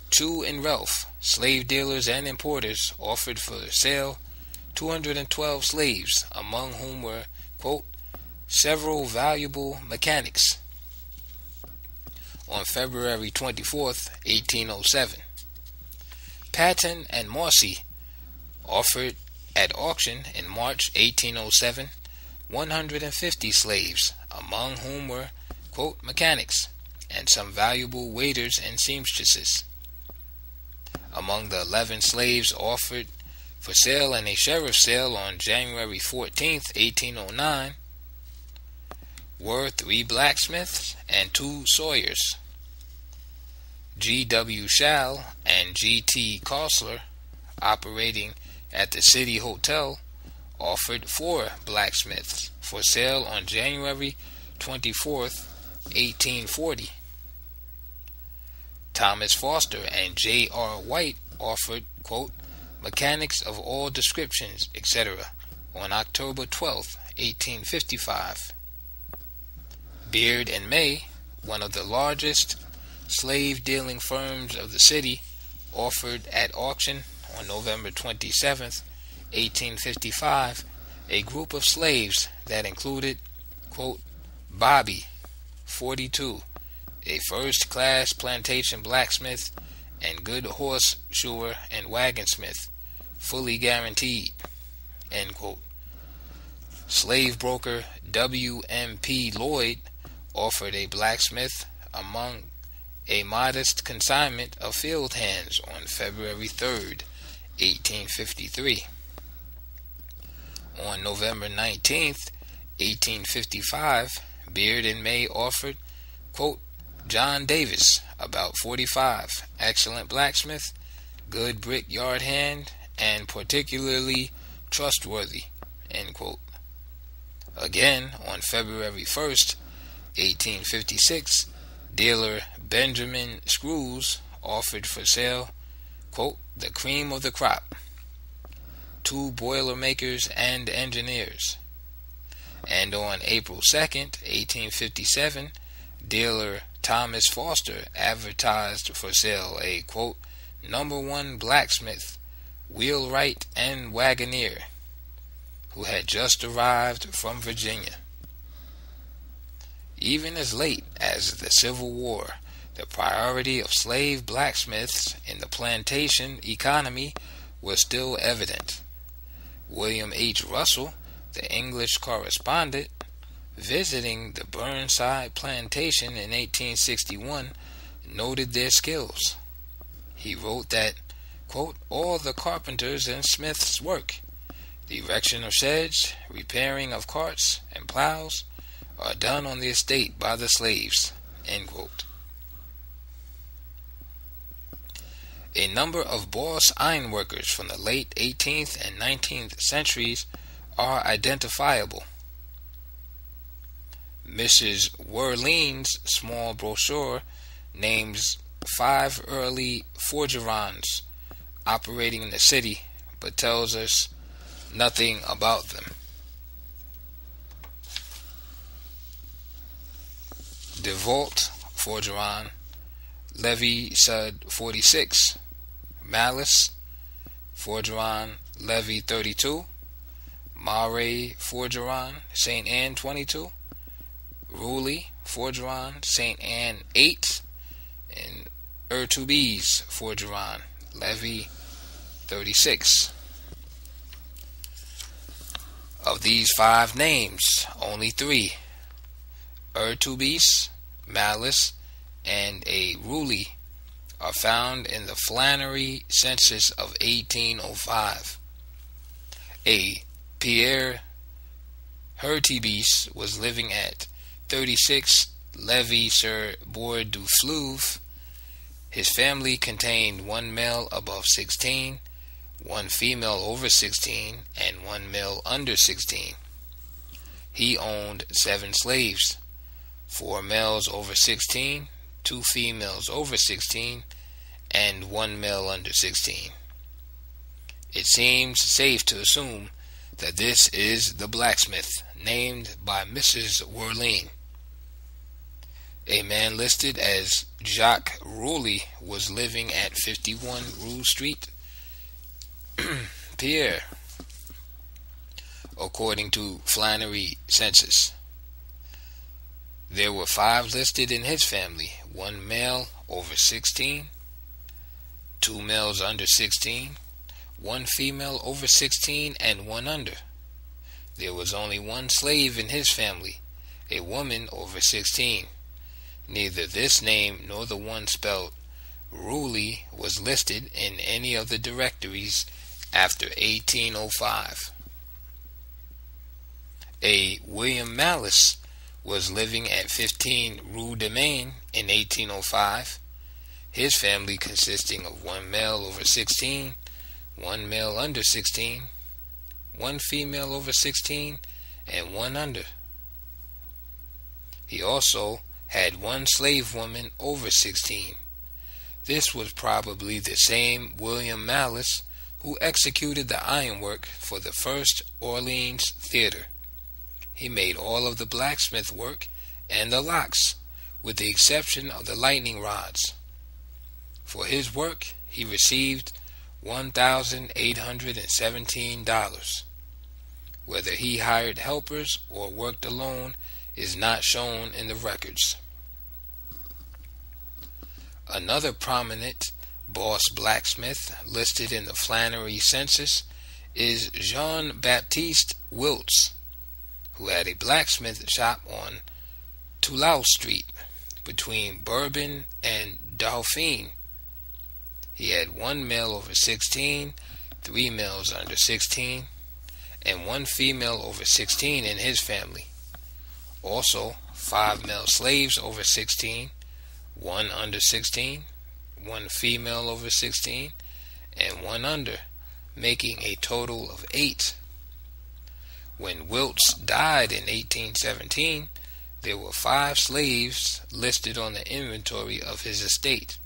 Chew and Ralph, slave dealers and importers, offered for sale 212 slaves, among whom were, quote, "several valuable mechanics." On February 24th, 1807, Patton and Marcy offered at auction in March 1807 150 slaves, among whom were, quote, "mechanics, and some valuable waiters and seamstresses." Among the 11 slaves offered for sale in a sheriff's sale on January 14th, 1809, were 3 blacksmiths and 2 sawyers. G.W. Schall and G.T. Costler, operating at the City Hotel, offered 4 blacksmiths for sale on January 24th, 1840. Thomas Foster and J.R. White offered, quote, "mechanics of all descriptions, etc., on October 12th, 1855. Beard and May, one of the largest slave-dealing firms of the city, offered at auction on November 27th, 1855, a group of slaves that included, quote, "Bobby, 42, a first-class plantation blacksmith and good horse shoer and wagonsmith, fully guaranteed," end quote. Slave broker W.M.P. Lloyd offered a blacksmith among a modest consignment of field hands on February 3rd, 1853. On November 19th, 1855, Beard and May offered, quote, "John Davis, about 45, excellent blacksmith, good brick yard hand, and particularly trustworthy," end quote. Again, on February 1st, 1856, dealer Benjamin Screws offered for sale, quote, the cream of the crop, 2 boilermakers and engineers. And on April 2nd, 1857, dealer Thomas Foster advertised for sale a, quote, #1 blacksmith, wheelwright and wagoner, who had just arrived from Virginia. Even as late as the Civil War, the priority of slave blacksmiths in the plantation economy was still evident. William H. Russell, the English correspondent, visiting the Burnside plantation in 1861, noted their skills. He wrote that, quote, all the carpenters and smiths' work, the erection of sheds, repairing of carts and plows, are done on the estate by the slaves, end quote. A number of boss ironworkers from the late 18th and 19th centuries are identifiable. Mrs. Werlein's small brochure names 5 early forgerons operating in the city, but tells us nothing about them. DeVault forgeron, Levy Sud 46, Malice forgeron, Levy 32, Mare forgeron, St. Anne 22, Ruley forgeron, St. Anne 8, and Urtubise forgeron, Levy 36. Of these 5 names, only 3, Urtubise, Malice, and a Ruley, are found in the Flannery census of 1805. A Pierre Urtubise was living at 36 Levy sur Bord du Fleuve. His family contained 1 male above 16, 1 female over 16, and 1 male under 16. He owned 7 slaves, 4 males over 16, 2 females over 16, and 1 male under 16. It seems safe to assume that this is the blacksmith named by Mrs. Werlein. A man listed as Jacques Ruley was living at 51 Rue Street, Pierre, according to Flannery census. There were 5 listed in his family, 1 male over 16, 2 males under 16, 1 female over 16, and 1 under. There was only 1 slave in his family, a woman over 16. Neither this name nor the one spelled Ruley was listed in any of the directories after 1805. A William Malice was living at 15 Rue de Maine in 1805, his family consisting of 1 male over 16, 1 male under 16, 1 female over 16, and 1 under. He also had 1 slave woman over 16. This was probably the same William Malice who executed the ironwork for the First Orleans Theater. He made all of the blacksmith work and the locks, with the exception of the lightning rods. For his work, he received $1,817. Whether he hired helpers or worked alone is not shown in the records. Another prominent boss blacksmith listed in the Flannery census is Jean-Baptiste Wiltz, who had a blacksmith shop on Toulouse Street between Bourbon and Dauphine. He had 1 male over 16, 3 males under 16, and 1 female over 16 in his family. Also, 5 male slaves over 16, 1 under 16, 1 female over 16, and 1 under, making a total of 8. When Wiltz died in 1817, there were 5 slaves listed on the inventory of his estate.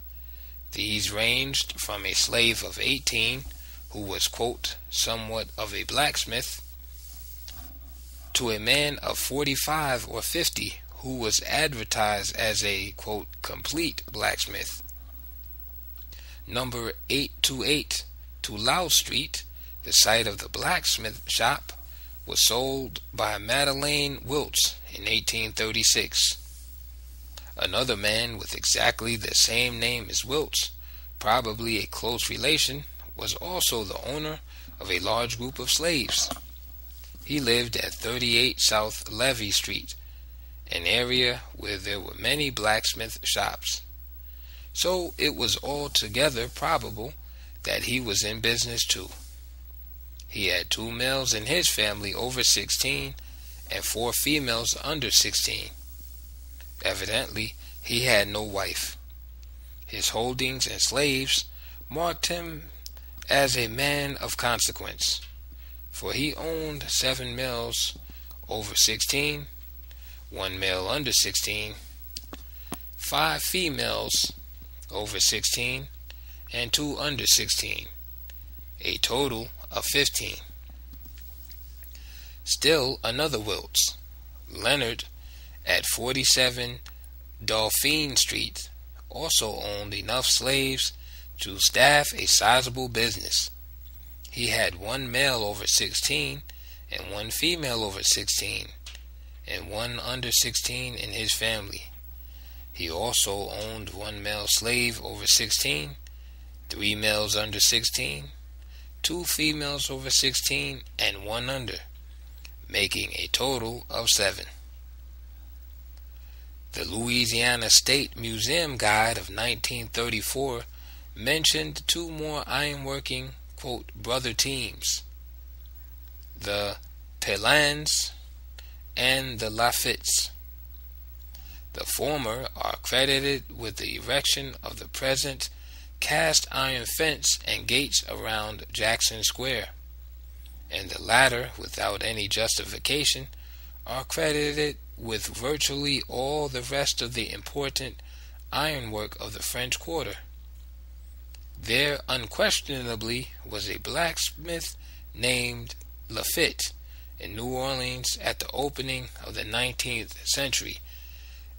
These ranged from a slave of 18, who was, quote, somewhat of a blacksmith, to a man of 45 or 50, who was advertised as a, quote, complete blacksmith. Number 828 to Loud Street, the site of the blacksmith shop, was sold by Madeleine Wilts in 1836. Another man with exactly the same name as Wilts, probably a close relation, was also the owner of a large group of slaves. He lived at 38 South Levee Street, an area where there were many blacksmith shops. So it was altogether probable that he was in business too. He had 2 males in his family over 16 and 4 females under 16. Evidently, he had no wife. His holdings and slaves marked him as a man of consequence, for he owned 7 males over 16, 1 male under 16, 5 females over 16, and 2 under 16, a total of 15. Still another Wilts, Leonard, at 47 Dauphine Street, also owned enough slaves to staff a sizable business. He had 1 male over 16 and 1 female over 16, and 1 under 16 in his family. He also owned 1 male slave over 16, 3 males under 16, 2 females over 16, and 1 under, making a total of 7. The Louisiana State Museum Guide of 1934 mentioned 2 more ironworking, quote, brother teams, the Pelans and the Lafitte's. The former are credited with the erection of the present cast iron fence and gates around Jackson Square, and the latter, without any justification, are credited with virtually all the rest of the important ironwork of the French Quarter. There unquestionably was a blacksmith named Lafitte in New Orleans at the opening of the 19th century,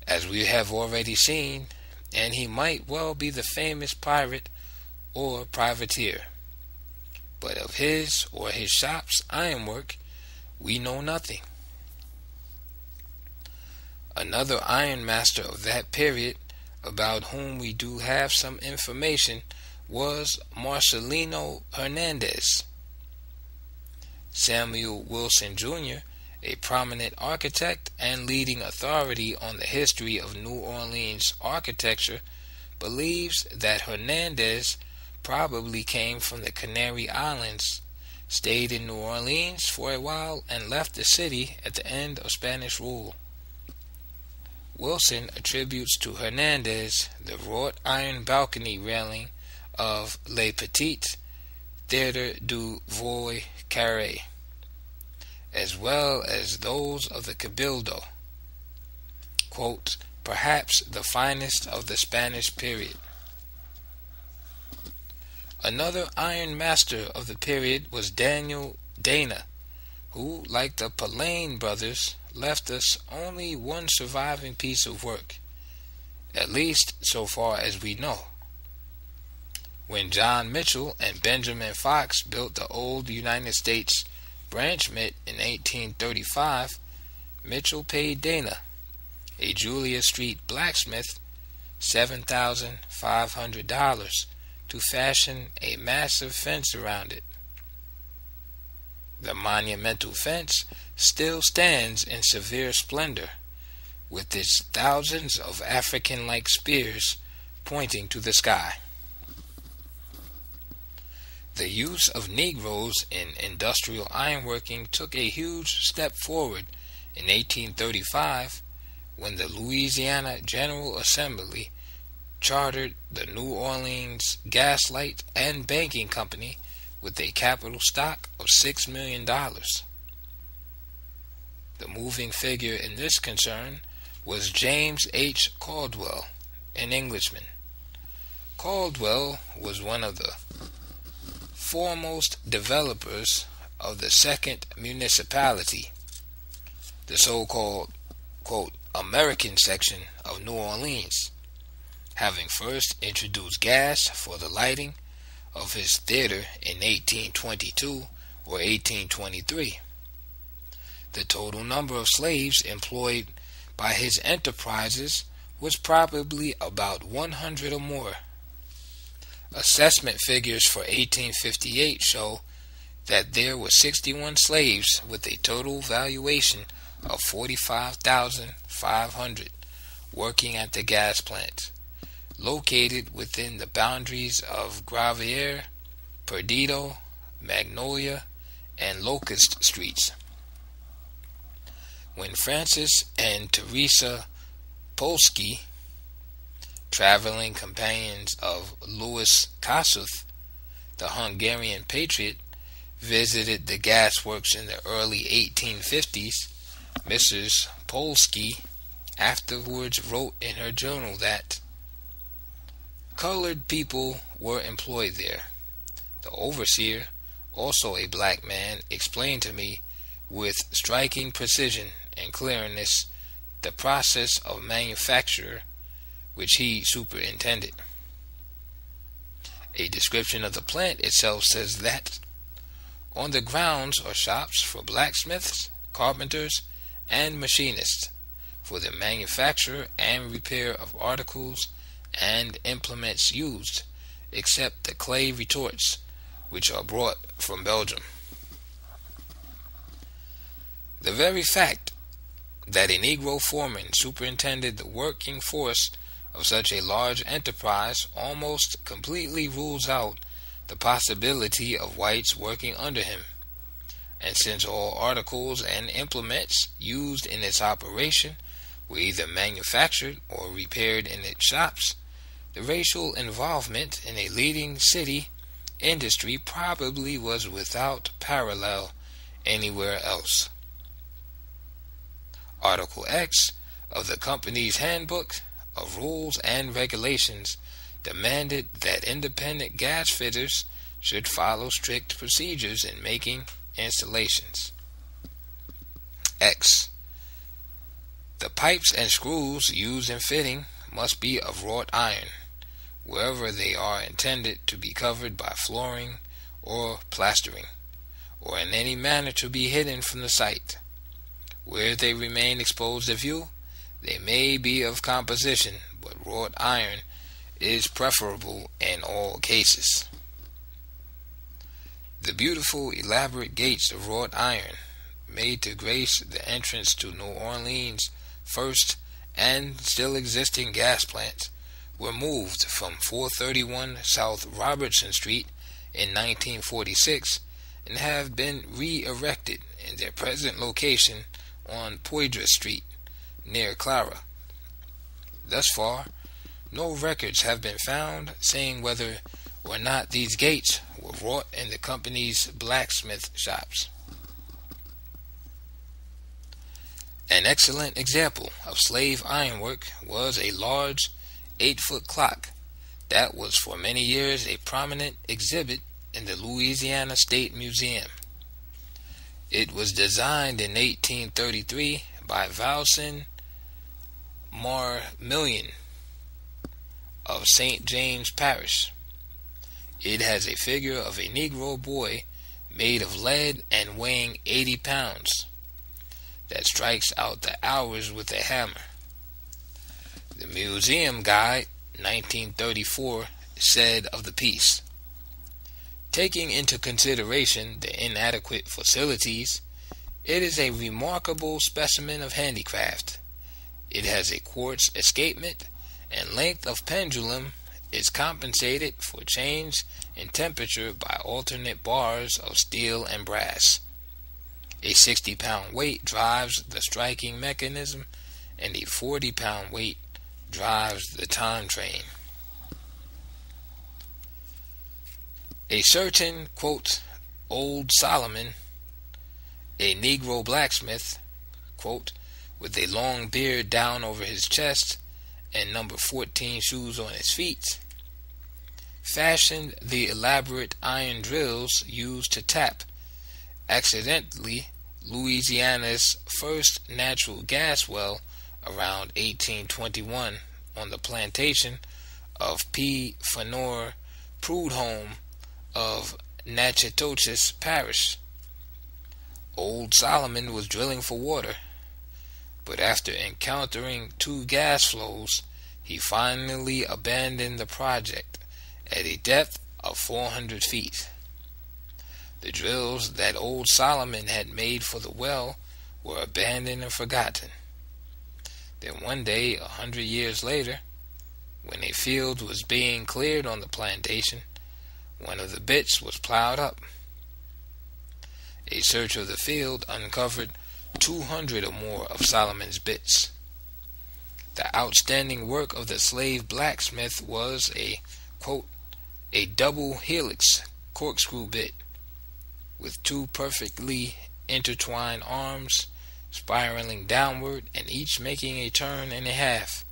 as we have already seen, and he might well be the famous pirate or privateer. But of his or his shop's ironwork we know nothing. Another ironmaster of that period, about whom we do have some information, was Marcelino Hernandez. Samuel Wilson Jr., a prominent architect and leading authority on the history of New Orleans architecture, believes that Hernandez probably came from the Canary Islands, stayed in New Orleans for a while, and left the city at the end of Spanish rule. Wilson attributes to Hernandez the wrought iron balcony railing of Le Petit Théâtre du Vieux Carré, as well as those of the Cabildo, quote, perhaps the finest of the Spanish period. Another iron master of the period was Daniel Dana, who, like the Pallane brothers, left us only one surviving piece of work, at least so far as we know. When John Mitchell and Benjamin Fox built the old United States branch mint in 1835, Mitchell paid Dana, a Julia Street blacksmith, $7,500 to fashion a massive fence around it. The monumental fence still stands in severe splendor, with its thousands of African-like spears pointing to the sky. The use of Negroes in industrial ironworking took a huge step forward in 1835 when the Louisiana General Assembly chartered the New Orleans Gas Light and Banking Company with a capital stock of $6 million. The moving figure in this concern was James H. Caldwell, an Englishman. Caldwell was one of the foremost developers of the second municipality, the so-called, quote, American section of New Orleans, having first introduced gas for the lighting of his theater in 1822 or 1823. The total number of slaves employed by his enterprises was probably about 100 or more. Assessment figures for 1858 show that there were 61 slaves with a total valuation of $45,500 working at the gas plant, located within the boundaries of Gravier, Perdido, Magnolia, and Locust Streets. When Francis and Teresa Polsky, traveling companions of Louis Kossuth, the Hungarian patriot, visited the gas works in the early 1850s, Mrs. Polsky afterwards wrote in her journal that colored people were employed there. The overseer, also a black man, explained to me with striking precision and clearness the process of manufacture which he superintended. A description of the plant itself says that on the grounds are shops for blacksmiths, carpenters, and machinists for the manufacture and repair of articles and implements used, except the clay retorts, which are brought from Belgium. The very fact that a Negro foreman superintended the working force of such a large enterprise almost completely rules out the possibility of whites working under him. And since all articles and implements used in its operation were either manufactured or repaired in its shops, the racial involvement in a leading city industry probably was without parallel anywhere else. Article X of the company's handbook of rules and regulations demanded that independent gas fitters should follow strict procedures in making installations. X. The pipes and screws used in fitting must be of wrought iron, wherever they are intended to be covered by flooring or plastering, or in any manner to be hidden from the sight. Where they remain exposed to view, they may be of composition, but wrought iron is preferable in all cases. The beautiful, elaborate gates of wrought iron, made to grace the entrance to New Orleans' first and still existing gas plants, were moved from 431 South Robertson Street in 1946 and have been re-erected in their present location on Poydras Street, near Clara. Thus far, no records have been found saying whether or not these gates were wrought in the company's blacksmith shops. An excellent example of slave ironwork was a large 8-foot clock that was for many years a prominent exhibit in the Louisiana State Museum. It was designed in 1833 by Valsin Marmillion of St. James Parish. It has a figure of a Negro boy made of lead and weighing 80 pounds that strikes out the hours with a hammer. The Museum Guide, 1934, said of the piece, taking into consideration the inadequate facilities, it is a remarkable specimen of handicraft. It has a quartz escapement, and length of pendulum is compensated for change in temperature by alternate bars of steel and brass. A 60-pound weight drives the striking mechanism, and a 40-pound weight drives the time train. A certain, quote, old Solomon, a Negro blacksmith, quote, with a long beard down over his chest and number 14 shoes on his feet, fashioned the elaborate iron drills used to tap, accidentally, Louisiana's first natural gas well around 1821 on the plantation of P. Fanor Prudhomme of Natchitoches Parish. Old Solomon was drilling for water, but after encountering 2 gas flows, he finally abandoned the project at a depth of 400 feet. The drills that old Solomon had made for the well were abandoned and forgotten. Then one day, 100 years later, when a field was being cleared on the plantation, one of the bits was plowed up. A search of the field uncovered 200 or more of Solomon's bits. The outstanding work of the slave blacksmith was a, quote, a double helix corkscrew bit with 2 perfectly intertwined arms spiraling downward and each making a turn and a half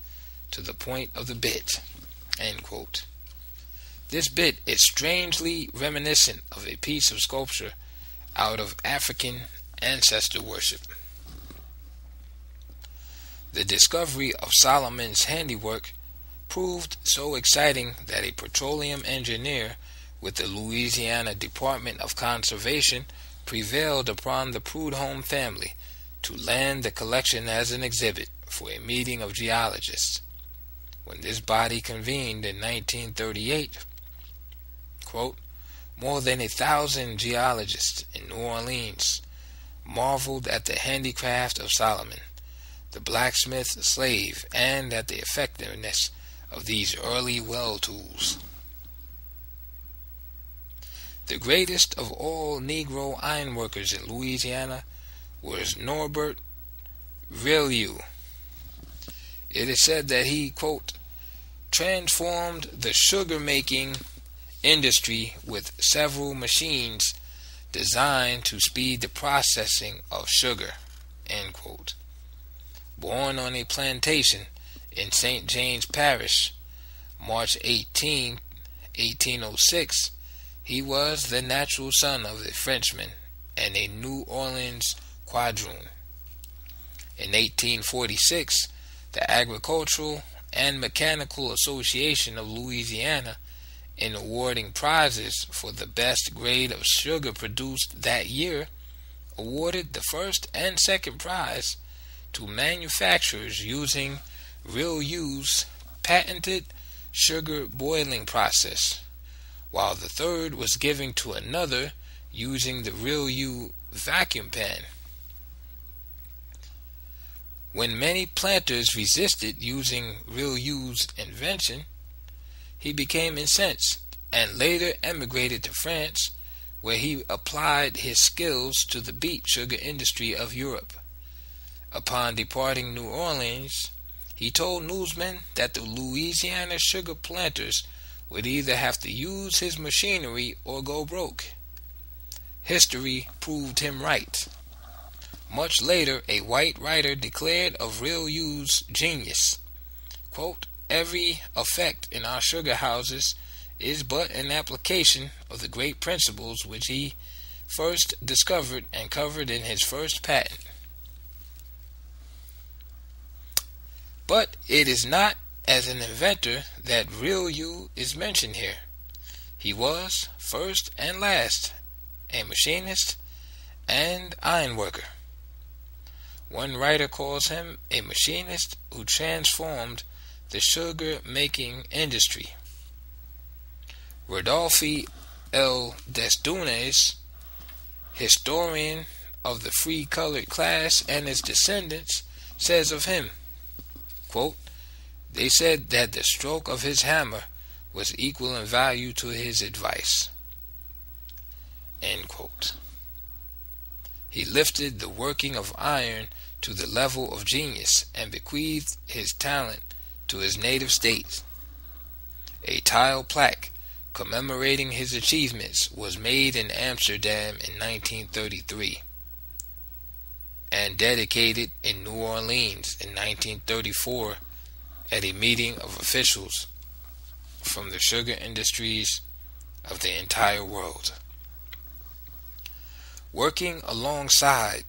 to the point of the bit, end quote. This bit is strangely reminiscent of a piece of sculpture out of African ancestor worship. The discovery of Solomon's handiwork proved so exciting that a petroleum engineer with the Louisiana Department of Conservation prevailed upon the Prudhomme family to land the collection as an exhibit for a meeting of geologists. When this body convened in 1938, quote, more than 1,000 geologists in New Orleans marveled at the handicraft of Solomon, the blacksmith slave, and at the effectiveness of these early well tools. The greatest of all Negro ironworkers in Louisiana was Norbert Reilly. It is said that he, quote, transformed the sugar-making industry with several machines designed to speed the processing of sugar, end quote. Born on a plantation in St. James Parish, March 18, 1806, he was the natural son of a Frenchman and a New Orleans quadroon. In 1846, the Agricultural and Mechanical Association of Louisiana, in awarding prizes for the best grade of sugar produced that year, awarded the first and second prize to manufacturers using Reilly's patented sugar boiling process, while the third was given to another using the Reilly vacuum pan. When many planters resisted using Reilly's invention, he became incensed and later emigrated to France, where he applied his skills to the beet sugar industry of Europe. Upon departing New Orleans, he told newsmen that the Louisiana sugar planters would either have to use his machinery or go broke. History proved him right. Much later, a white writer declared of Reilly's genius, quote, every effect in our sugar houses is but an application of the great principles which he first discovered and covered in his first patent. But it is not as an inventor that Reilly is mentioned here. He was, first and last, a machinist and ironworker. One writer calls him a machinist who transformed the sugar-making industry. Rodolphe L. Desdunes, historian of the free-colored class and its descendants, says of him, quote, they said that the stroke of his hammer was equal in value to his advice, end quote. He lifted the working of iron to the level of genius and bequeathed his talent to his native state. A tile plaque commemorating his achievements was made in Amsterdam in 1933. and dedicated in New Orleans in 1934 at a meeting of officials from the sugar industries of the entire world. Working alongside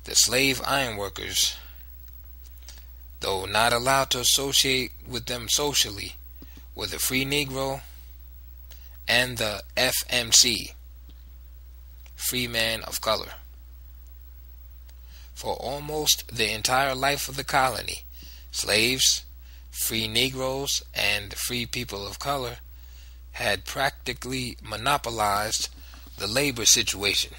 the slave ironworkers, though not allowed to associate with them socially, were the free Negro and the FMC, free man of color. For almost the entire life of the colony, slaves, free Negroes, and free people of color had practically monopolized the labor situation.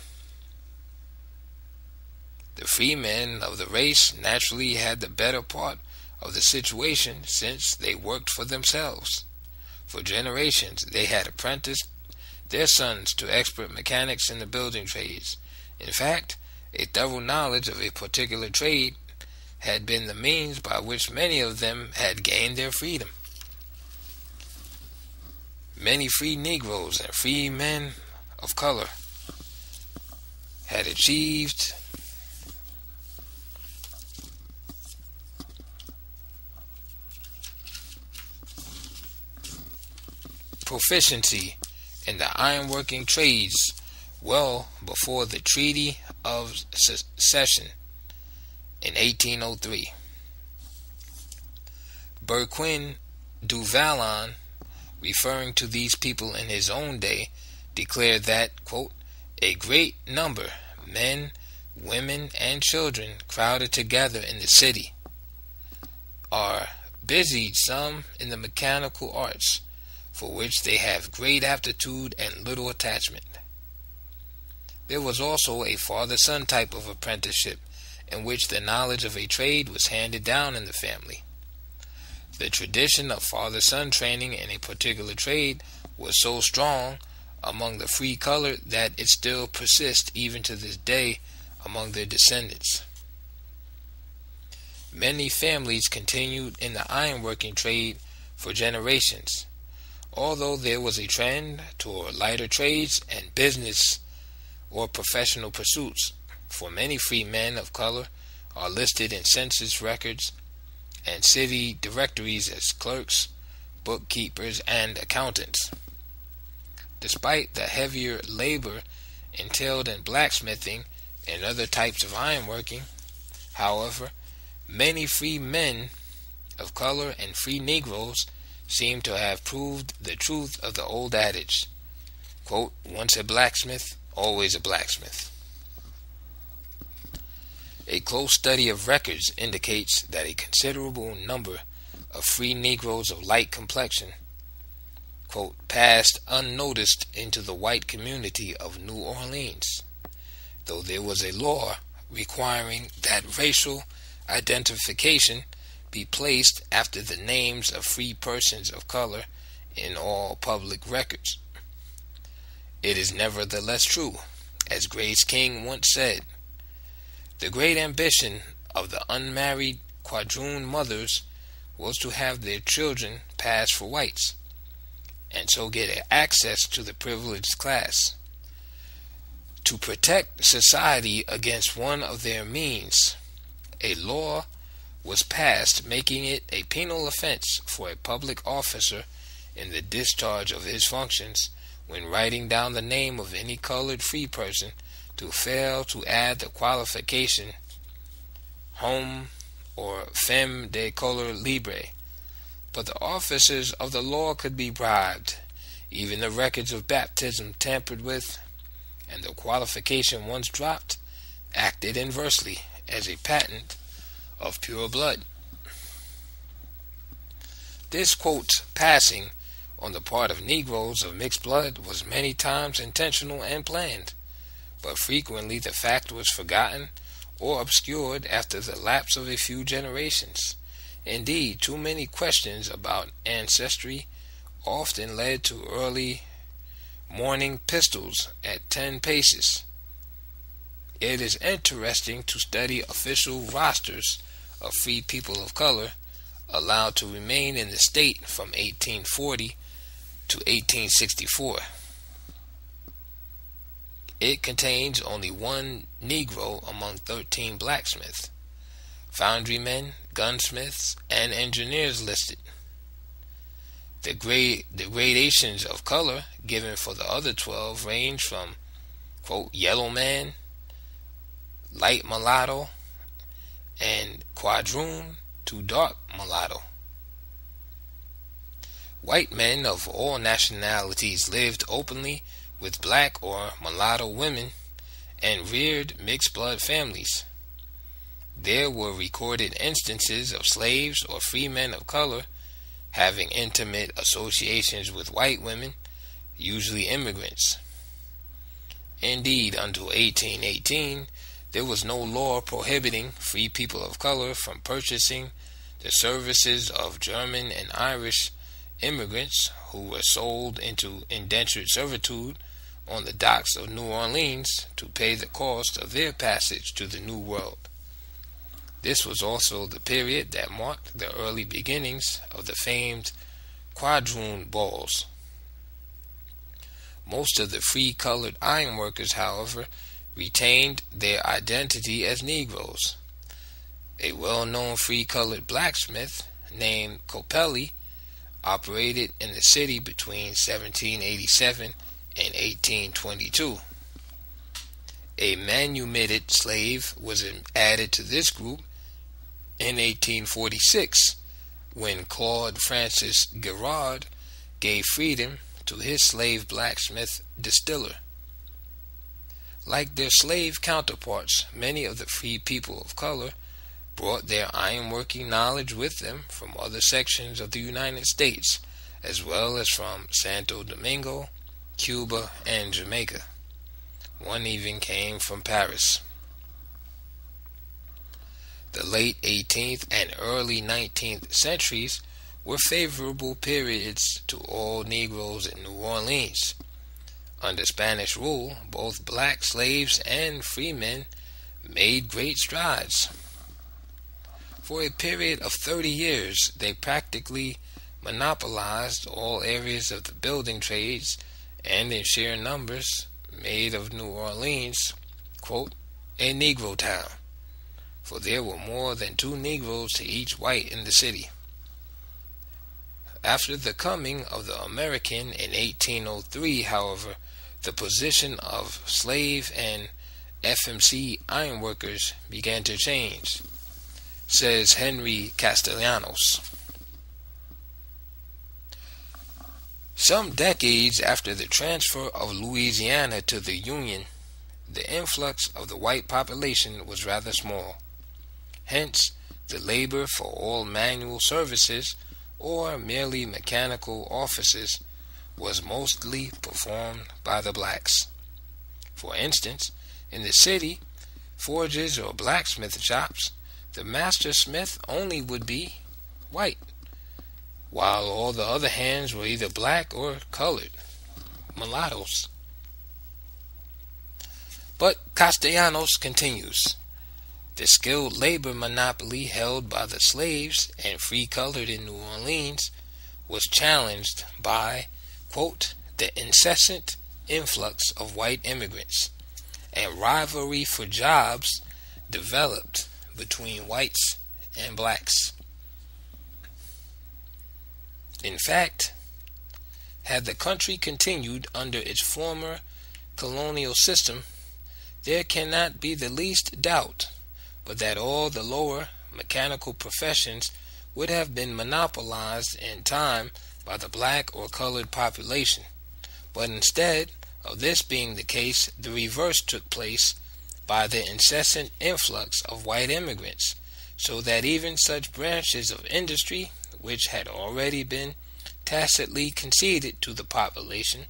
The free men of the race naturally had the better part of the situation, since they worked for themselves. For generations they had apprenticed their sons to expert mechanics in the building trades. In fact, a thorough knowledge of a particular trade had been the means by which many of them had gained their freedom. Many free Negroes and free men of color had achieved proficiency in the ironworking trades well before the Treaty of Secession in 1803. Burquin du Vallon, referring to these people in his own day, declared that, quote, a great number, men, women, and children, crowded together in the city, are busied some in the mechanical arts, for which they have great aptitude and little attachment. There was also a father-son type of apprenticeship, in which the knowledge of a trade was handed down in the family. The tradition of father-son training in a particular trade was so strong among the free colored that it still persists even to this day among their descendants. Many families continued in the ironworking trade for generations, although there was a trend toward lighter trades and business or professional pursuits. For many free men of color are listed in census records and city directories as clerks, bookkeepers, and accountants. Despite the heavier labor entailed in blacksmithing and other types of ironworking, however, many free men of color and free Negroes seem to have proved the truth of the old adage, quote, once a blacksmith, always a blacksmith. A close study of records indicates that a considerable number of free Negroes of light complexion, quote, passed unnoticed into the white community of New Orleans, though there was a law requiring that racial identification be placed after the names of free persons of color in all public records. It is nevertheless true, as Grace King once said, the great ambition of the unmarried quadroon mothers was to have their children pass for whites, and so get access to the privileged class. To protect society against one of their means, a law was passed making it a penal offense for a public officer in the discharge of his functions, when writing down the name of any colored free person, to fail to add the qualification homme or femme de couleur libre. But the officers of the law could be bribed, even the records of baptism tampered with, and the qualification once dropped acted inversely as a patent of pure blood. This, quote, passing on the part of Negroes of mixed blood was many times intentional and planned, but frequently the fact was forgotten or obscured after the lapse of a few generations. Indeed, too many questions about ancestry often led to early morning pistols at 10 paces. It is interesting to study official rosters of free people of color allowed to remain in the state from 1840 to 1864. it contains only one Negro among 13 blacksmiths, foundrymen, gunsmiths, and engineers listed. The gradations of color given for the other 12 range from, quote, yellow man, light mulatto, and quadroon to dark mulatto. White men of all nationalities lived openly with black or mulatto women and reared mixed-blood families. There were recorded instances of slaves or free men of color having intimate associations with white women, usually immigrants. Indeed, until 1818, there was no law prohibiting free people of color from purchasing the services of German and Irish immigrants who were sold into indentured servitude on the docks of New Orleans to pay the cost of their passage to the New World. This was also the period that marked the early beginnings of the famed quadroon balls. Most of the free colored ironworkers, however, retained their identity as Negroes. A well-known free colored blacksmith named Coppelli operated in the city between 1787 and 1822. A manumitted slave was added to this group in 1846 when Claude Francis Girard gave freedom to his slave blacksmith distiller. Like their slave counterparts, many of the free people of color brought their ironworking knowledge with them from other sections of the United States, as well as from Santo Domingo, Cuba, and Jamaica. One even came from Paris. The late 18th and early 19th centuries were favorable periods to all Negroes in New Orleans. Under Spanish rule, both black slaves and free men made great strides. For a period of 30 years, they practically monopolized all areas of the building trades and in sheer numbers made of New Orleans, quote, a Negro town, for there were more than 2 Negroes to each white in the city. After the coming of the American in 1803, however, the position of slave and FMC ironworkers began to change, says Henry Castellanos. Some decades after the transfer of Louisiana to the Union, the influx of the white population was rather small. Hence, the labor for all manual services or merely mechanical offices was mostly performed by the blacks. For instance, in the city, forges or blacksmith shops, the master smith only would be white, while all the other hands were either black or colored, mulattoes. But Castellanos continues. The skilled labor monopoly held by the slaves and free-colored in New Orleans was challenged by, quote, the incessant influx of white immigrants, and rivalry for jobs developed between whites and blacks. In fact, had the country continued under its former colonial system, there cannot be the least doubt but that all the lower mechanical professions would have been monopolized in time by the black or colored population. But instead of this being the case, the reverse took place by the incessant influx of white immigrants, so that even such branches of industry which had already been tacitly conceded to the population,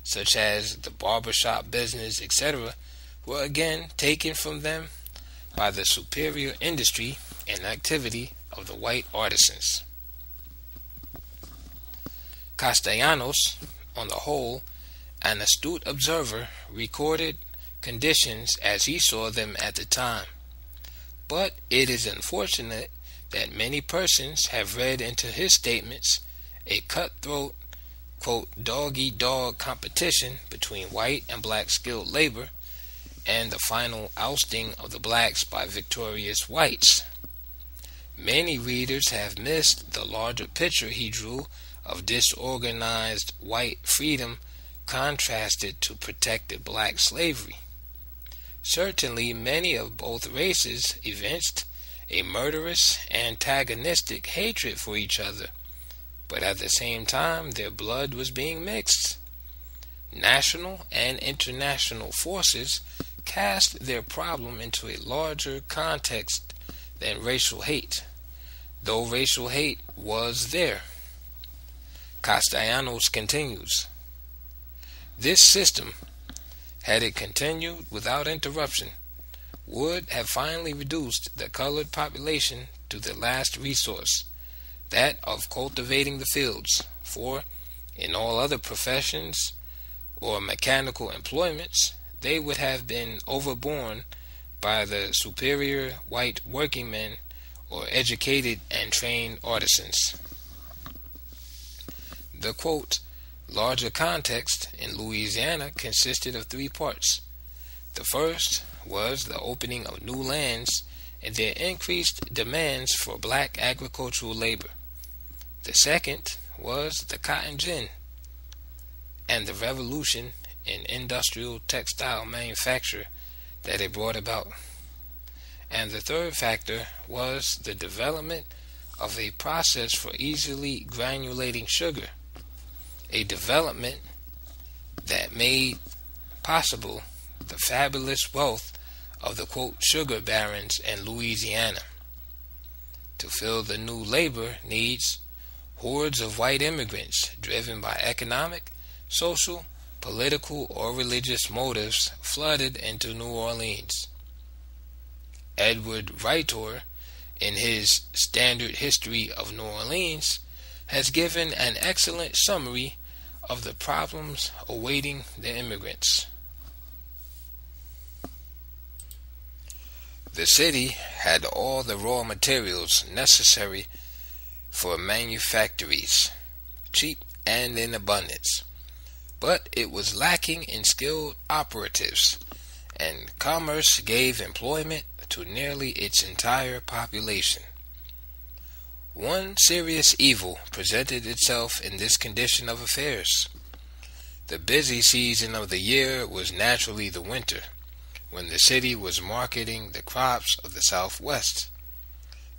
such as the barbershop business, etc., were again taken from them by the superior industry and activity of the white artisans. Castellanos, on the whole, an astute observer, recorded conditions as he saw them at the time. But it is unfortunate that many persons have read into his statements a cutthroat quote, dog-eat-dog competition between white and black skilled labor, and the final ousting of the blacks by victorious whites. Many readers have missed the larger picture he drew of disorganized white freedom contrasted to protected black slavery. Certainly many of both races evinced a murderous, antagonistic hatred for each other, but at the same time their blood was being mixed. National and international forces cast their problem into a larger context than racial hate, though racial hate was there. Castellanos continues, "This system, had it continued without interruption, would have finally reduced the colored population to the last resource, that of cultivating the fields, for in all other professions or mechanical employments they would have been overborne by the superior white workingmen or educated and trained artisans." The quote, larger context in Louisiana consisted of three parts. The first was the opening of new lands and their increased demands for black agricultural labor. The second was the cotton gin and the revolution in industrial textile manufacture that it brought about. And the third factor was the development of a process for easily granulating sugar, a development that made possible the fabulous wealth of the quote sugar barons in Louisiana. To fill the new labor needs, hordes of white immigrants driven by economic, social, political, or religious motives flooded into New Orleans. Edward Reitor, in his Standard History of New Orleans, has given an excellent summary of the problems awaiting the immigrants. The city had all the raw materials necessary for manufactories, cheap and in abundance, but it was lacking in skilled operatives, and commerce gave employment to nearly its entire population. One serious evil presented itself in this condition of affairs. The busy season of the year was naturally the winter, when the city was marketing the crops of the Southwest.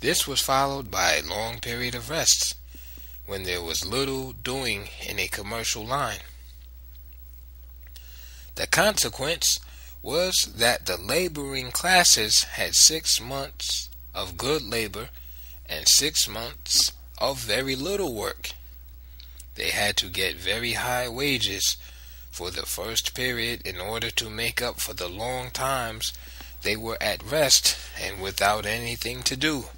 This was followed by a long period of rest, when there was little doing in a commercial line. The consequence was that the laboring classes had 6 months of good labor and 6 months of very little work. They had to get very high wages for the first period in order to make up for the long times they were at rest and without anything to do.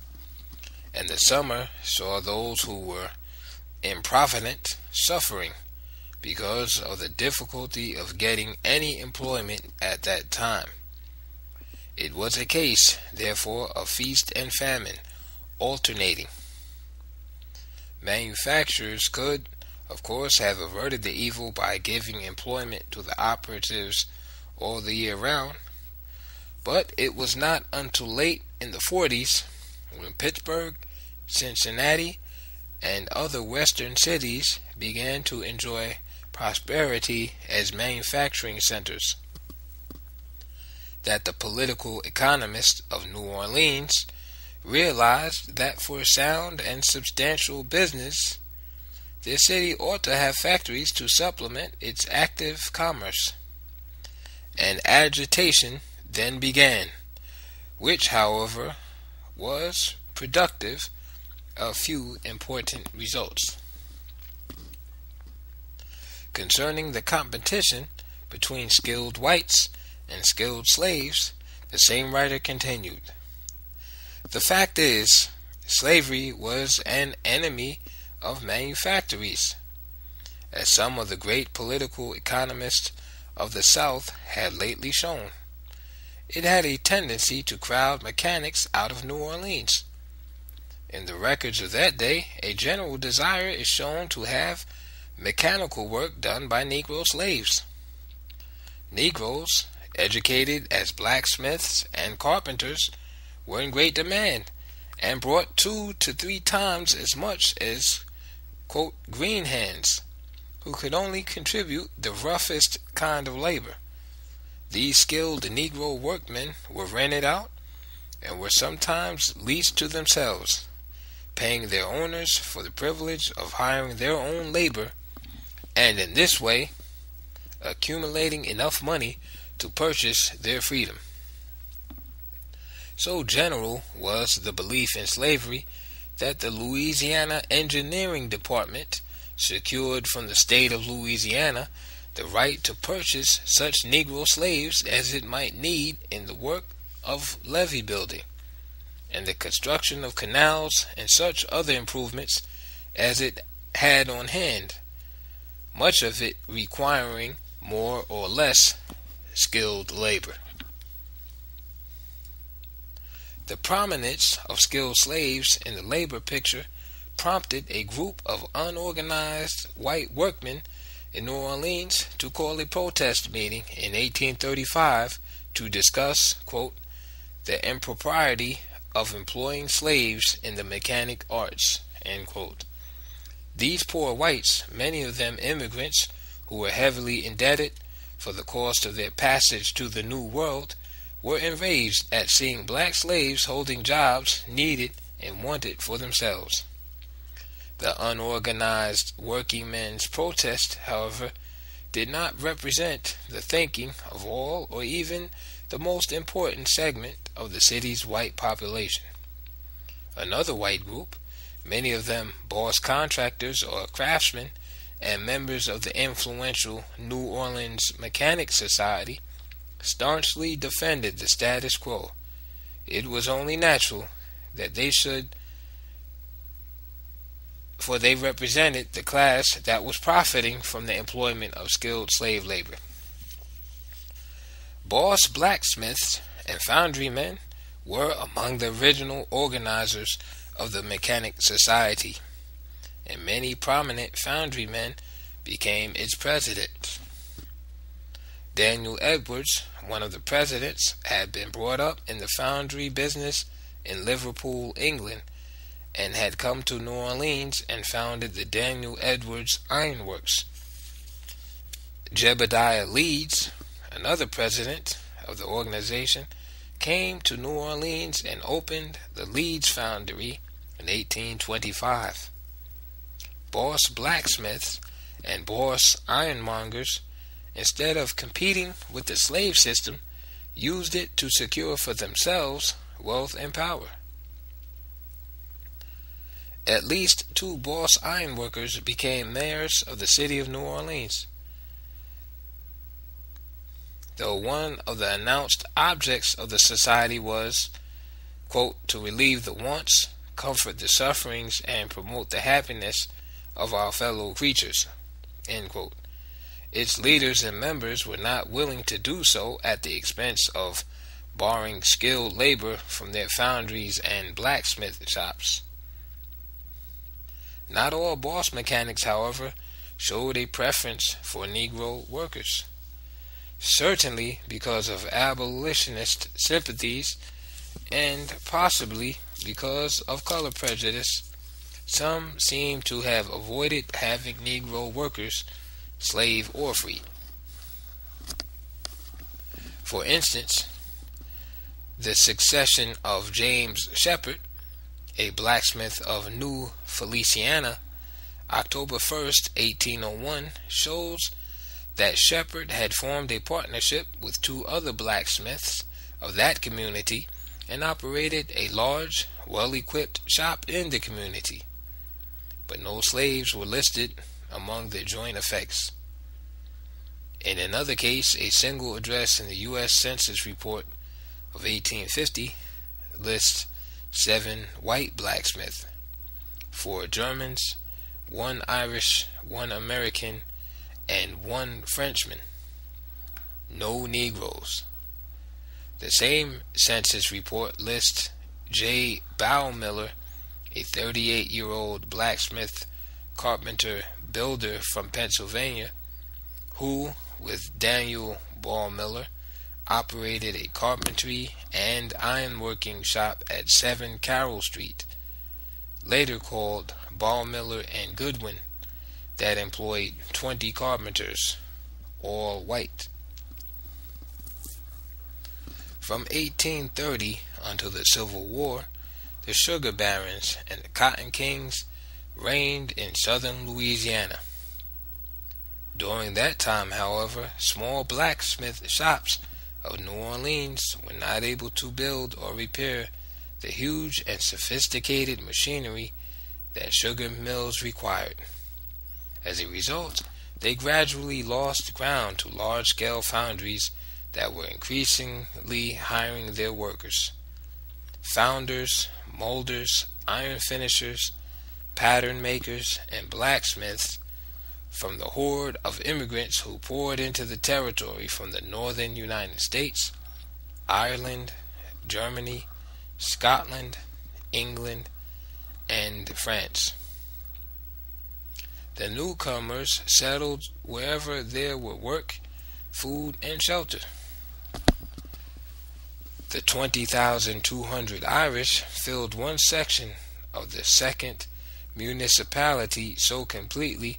And the summer saw those who were improvident suffering because of the difficulty of getting any employment at that time. It was a case, therefore, of feast and famine alternating. Manufacturers could, of course, have averted the evil by giving employment to the operatives all the year round, but it was not until late in the 40s, when Pittsburgh, Cincinnati, and other western cities began to enjoy prosperity as manufacturing centers, that the political economists of New Orleans realized that for sound and substantial business, the city ought to have factories to supplement its active commerce. An agitation then began, which, however, was productive of few important results. Concerning the competition between skilled whites and skilled slaves, the same writer continued, "The fact is, slavery was an enemy of manufactories, as some of the great political economists of the South had lately shown. It had a tendency to crowd mechanics out of New Orleans. In the records of that day, a general desire is shown to have mechanical work done by Negro slaves. Negroes, educated as blacksmiths and carpenters, were in great demand and brought 2 to 3 times as much as, quote, green hands, who could only contribute the roughest kind of labor. These skilled Negro workmen were rented out and were sometimes leased to themselves, paying their owners for the privilege of hiring their own labor, and in this way accumulating enough money to purchase their freedom. So general was the belief in slavery that the Louisiana Engineering Department secured from the state of Louisiana the right to purchase such Negro slaves as it might need in the work of levee building and the construction of canals and such other improvements as it had on hand, much of it requiring more or less skilled labor. The prominence of skilled slaves in the labor picture prompted a group of unorganized white workmen in New Orleans to call a protest meeting in 1835 to discuss, quote, the impropriety of employing slaves in the mechanic arts, end quote. These poor whites, many of them immigrants who were heavily indebted for the cost of their passage to the New World, were enraged at seeing black slaves holding jobs needed and wanted for themselves. The unorganized working men's protest, however, did not represent the thinking of all or even the most important segment of the city's white population. Another white group, many of them boss contractors or craftsmen and members of the influential New Orleans Mechanics Society, staunchly defended the status quo. It was only natural that they should, for they represented the class that was profiting from the employment of skilled slave labor. Boss blacksmiths and foundrymen were among the original organizers of the Mechanic Society, and many prominent foundrymen became its presidents. Daniel Edwards, one of the presidents, had been brought up in the foundry business in Liverpool, England, and had come to New Orleans and founded the Daniel Edwards Iron Works. Jebediah Leeds, another president of the organization, came to New Orleans and opened the Leeds Foundry in 1825. Boss blacksmiths and boss ironmongers, instead of competing with the slave system, used it to secure for themselves wealth and power. At least 2 boss ironworkers became mayors of the city of New Orleans. Though one of the announced objects of the society was, quote, to relieve the wants, comfort the sufferings, and promote the happiness of our fellow creatures, end quote, its leaders and members were not willing to do so at the expense of borrowing skilled labor from their foundries and blacksmith shops. Not all boss mechanics, however, showed a preference for Negro workers. Certainly because of abolitionist sympathies and possibly because of color prejudice, some seem to have avoided having Negro workers, slave or free. For instance, the succession of James Shepherd, a blacksmith of New Feliciana, October 1st, 1801, shows that Shepherd had formed a partnership with 2 other blacksmiths of that community and operated a large, well-equipped shop in the community. But no slaves were listed among the joint effects. In another case, a single address in the U.S. Census Report of 1850 lists 7 white blacksmiths, 4 Germans, 1 Irish, 1 American, and 1 Frenchman. No Negroes. The same census report lists J. Bowmiller, a 38-year-old blacksmith, carpenter, builder from Pennsylvania, who, with Daniel Ball Miller, operated a carpentry and ironworking shop at 7 Carroll Street, later called Ball Miller and Goodwin, that employed 20 carpenters, all white. From 1830 until the Civil War, the sugar barons and the cotton kings reigned in southern Louisiana. During that time, however, small blacksmith shops of New Orleans were not able to build or repair the huge and sophisticated machinery that sugar mills required. As a result, they gradually lost ground to large-scale foundries that were increasingly hiring their workers. Founders, molders, iron finishers, pattern makers, and blacksmiths from the horde of immigrants who poured into the territory from the northern United States, Ireland, Germany, Scotland, England, and France. The newcomers settled wherever there were work, food, and shelter. The 20,200 Irish filled one section of the second municipality so completely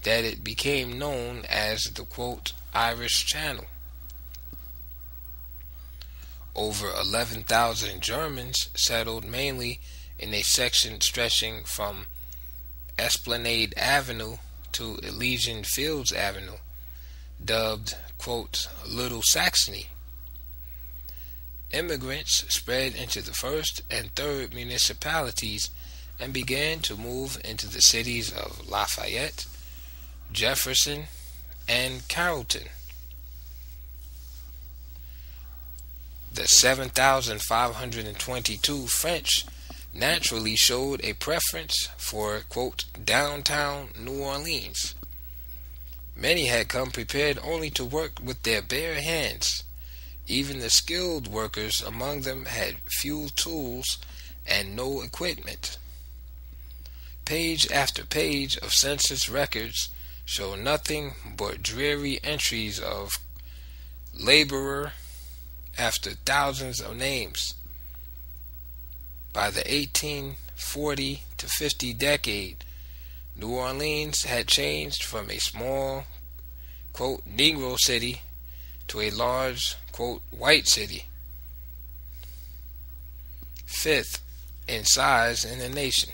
that it became known as the, quote, Irish Channel. Over 11,000 Germans settled mainly in a section stretching from Esplanade Avenue to Elysian Fields Avenue, dubbed, quote, Little Saxony. Immigrants spread into the first and third municipalities and began to move into the cities of Lafayette, Jefferson, and Carrollton. The 7,522 French naturally showed a preference for, quote, downtown New Orleans. Many had come prepared only to work with their bare hands. Even the skilled workers among them had few tools and no equipment. Page after page of census records show nothing but dreary entries of laborer after thousands of names. By the 1840 to 50 decade, New Orleans had changed from a small, quote, Negro city to a large, quote, white city, fifth in size in the nation.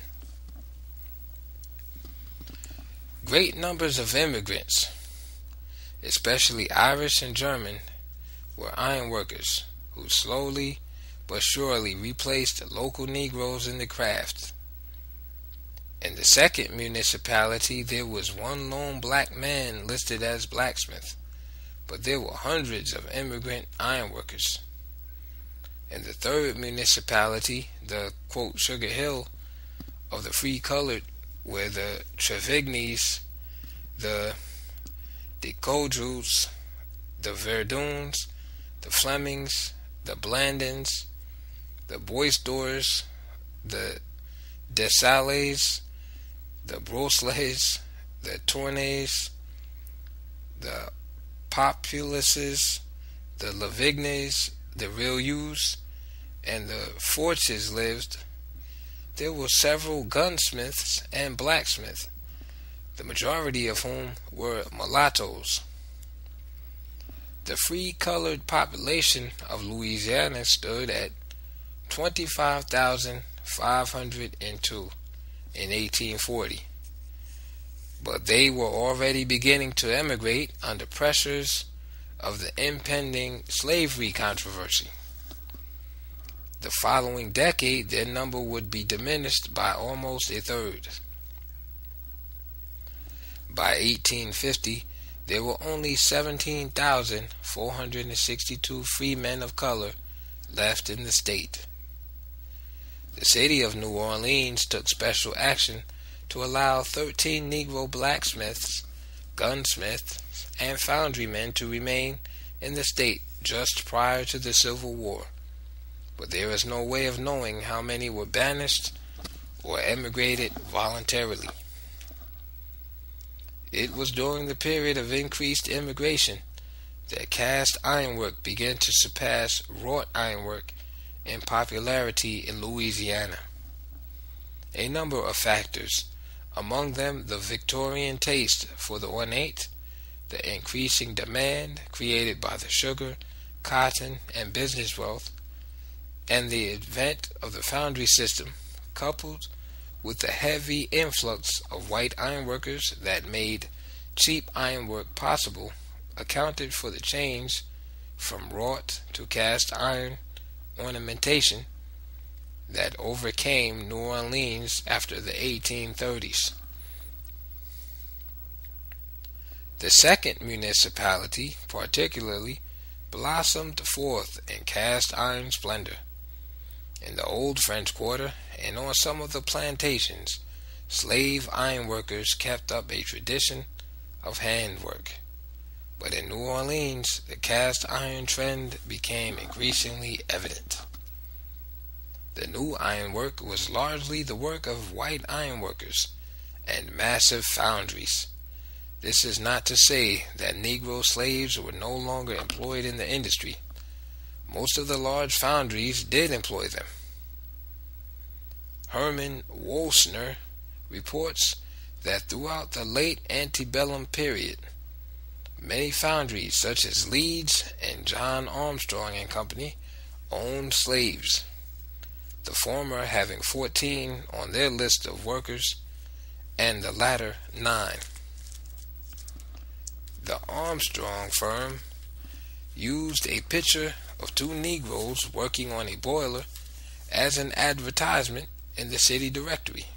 Great numbers of immigrants, especially Irish and German, were ironworkers who slowly but surely replaced local Negroes in the craft. In the second municipality, there was one lone black man listed as blacksmith, but there were hundreds of immigrant ironworkers. In the third municipality, the, quote, Sugar Hill of the free colored, where the Trevigny's, the Decodrus, the Verduns, the Flemings, the Blandins, the Boisdors, the Desales, the Brosleys, the Tournays, the Populaces, the Lavignes, the Rillieux, and the Forches lived, there were several gunsmiths and blacksmiths, the majority of whom were mulattoes. The free-colored population of Louisiana stood at 25,502 in 1840, but they were already beginning to emigrate under pressures of the impending slavery controversy. The following decade, their number would be diminished by almost a third. By 1850, there were only 17,462 free men of color left in the state. The city of New Orleans took special action to allow 13 Negro blacksmiths, gunsmiths, and foundrymen to remain in the state just prior to the Civil War, but there is no way of knowing how many were banished or emigrated voluntarily. It was during the period of increased immigration that cast ironwork began to surpass wrought ironwork in popularity in Louisiana. A number of factors, among them the Victorian taste for the ornate, the increasing demand created by the sugar, cotton, and business wealth, and the advent of the foundry system, coupled with the heavy influx of white ironworkers that made cheap ironwork possible, accounted for the change from wrought to cast iron ornamentation that overcame New Orleans after the 1830s. The second municipality particularly blossomed forth in cast iron splendor. In the old French Quarter and on some of the plantations, slave ironworkers kept up a tradition of handwork. But in New Orleans, the cast iron trend became increasingly evident. The new ironwork was largely the work of white ironworkers and massive foundries. This is not to say that Negro slaves were no longer employed in the industry. Most of the large foundries did employ them. Herman Woessner reports that throughout the late antebellum period, many foundries such as Leeds and John Armstrong and Company owned slaves, the former having 14 on their list of workers and the latter 9. The Armstrong firm used a picture of 2 Negroes working on a boiler as an advertisement in the city directory.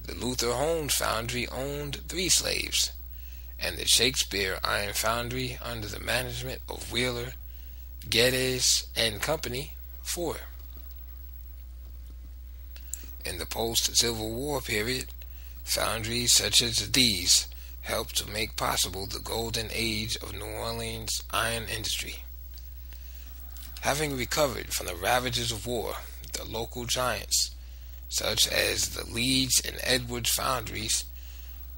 The Luther Holmes Foundry owned 3 slaves, and the Shakespeare Iron Foundry, under the management of Wheeler, Geddes, and Company, 4. In the post-Civil War period, foundries such as these helped to make possible the golden age of New Orleans' iron industry. Having recovered from the ravages of war, the local giants, such as the Leeds and Edwards foundries,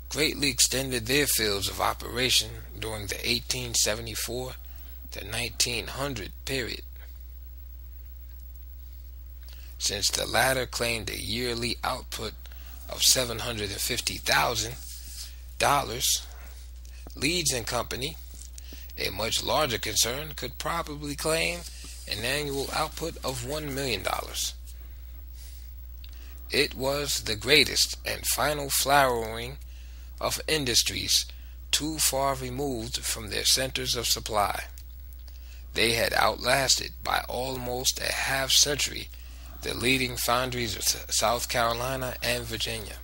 greatly extended their fields of operation during the 1874 to 1900 period. Since the latter claimed a yearly output of $750,000, Leeds and Company, a much larger concern, could probably claim an annual output of $1 million. It was the greatest and final flowering of industries too far removed from their centers of supply. They had outlasted by almost a half-century the leading foundries of South Carolina and Virginia.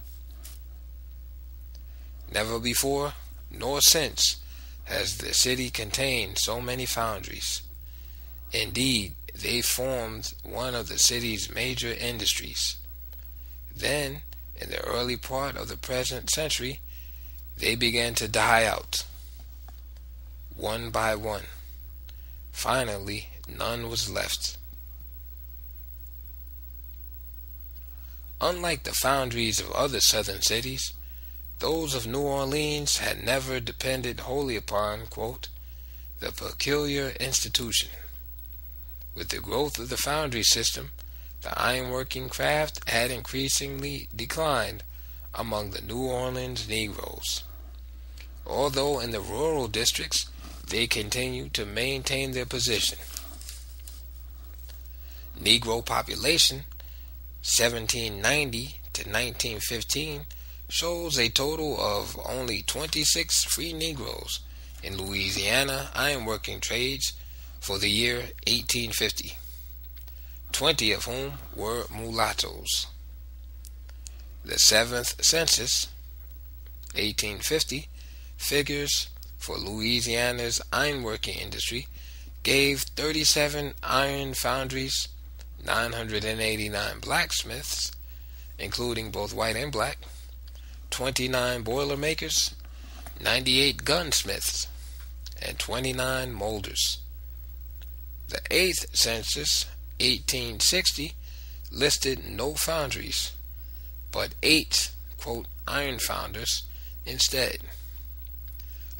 Never before nor since has the city contained so many foundries. Indeed, they formed one of the city's major industries. Then, in the early part of the present century, they began to die out, one by one. Finally, none was left. Unlike the foundries of other southern cities, those of New Orleans had never depended wholly upon, quote, the peculiar institution. With the growth of the foundry system, the ironworking craft had increasingly declined among the New Orleans Negroes. Although in the rural districts, they continued to maintain their position. Negro population 1790 to 1915 shows a total of only 26 free Negroes in Louisiana ironworking trades for the year 1850, 20 of whom were mulattoes. The 7th census, 1850, figures for Louisiana's ironworking industry gave 37 iron foundries, 989 blacksmiths, including both white and black, 29 boiler makers, 98 gunsmiths, and 29 molders. The 8th census, 1860, listed no foundries, but 8, quote, iron founders instead.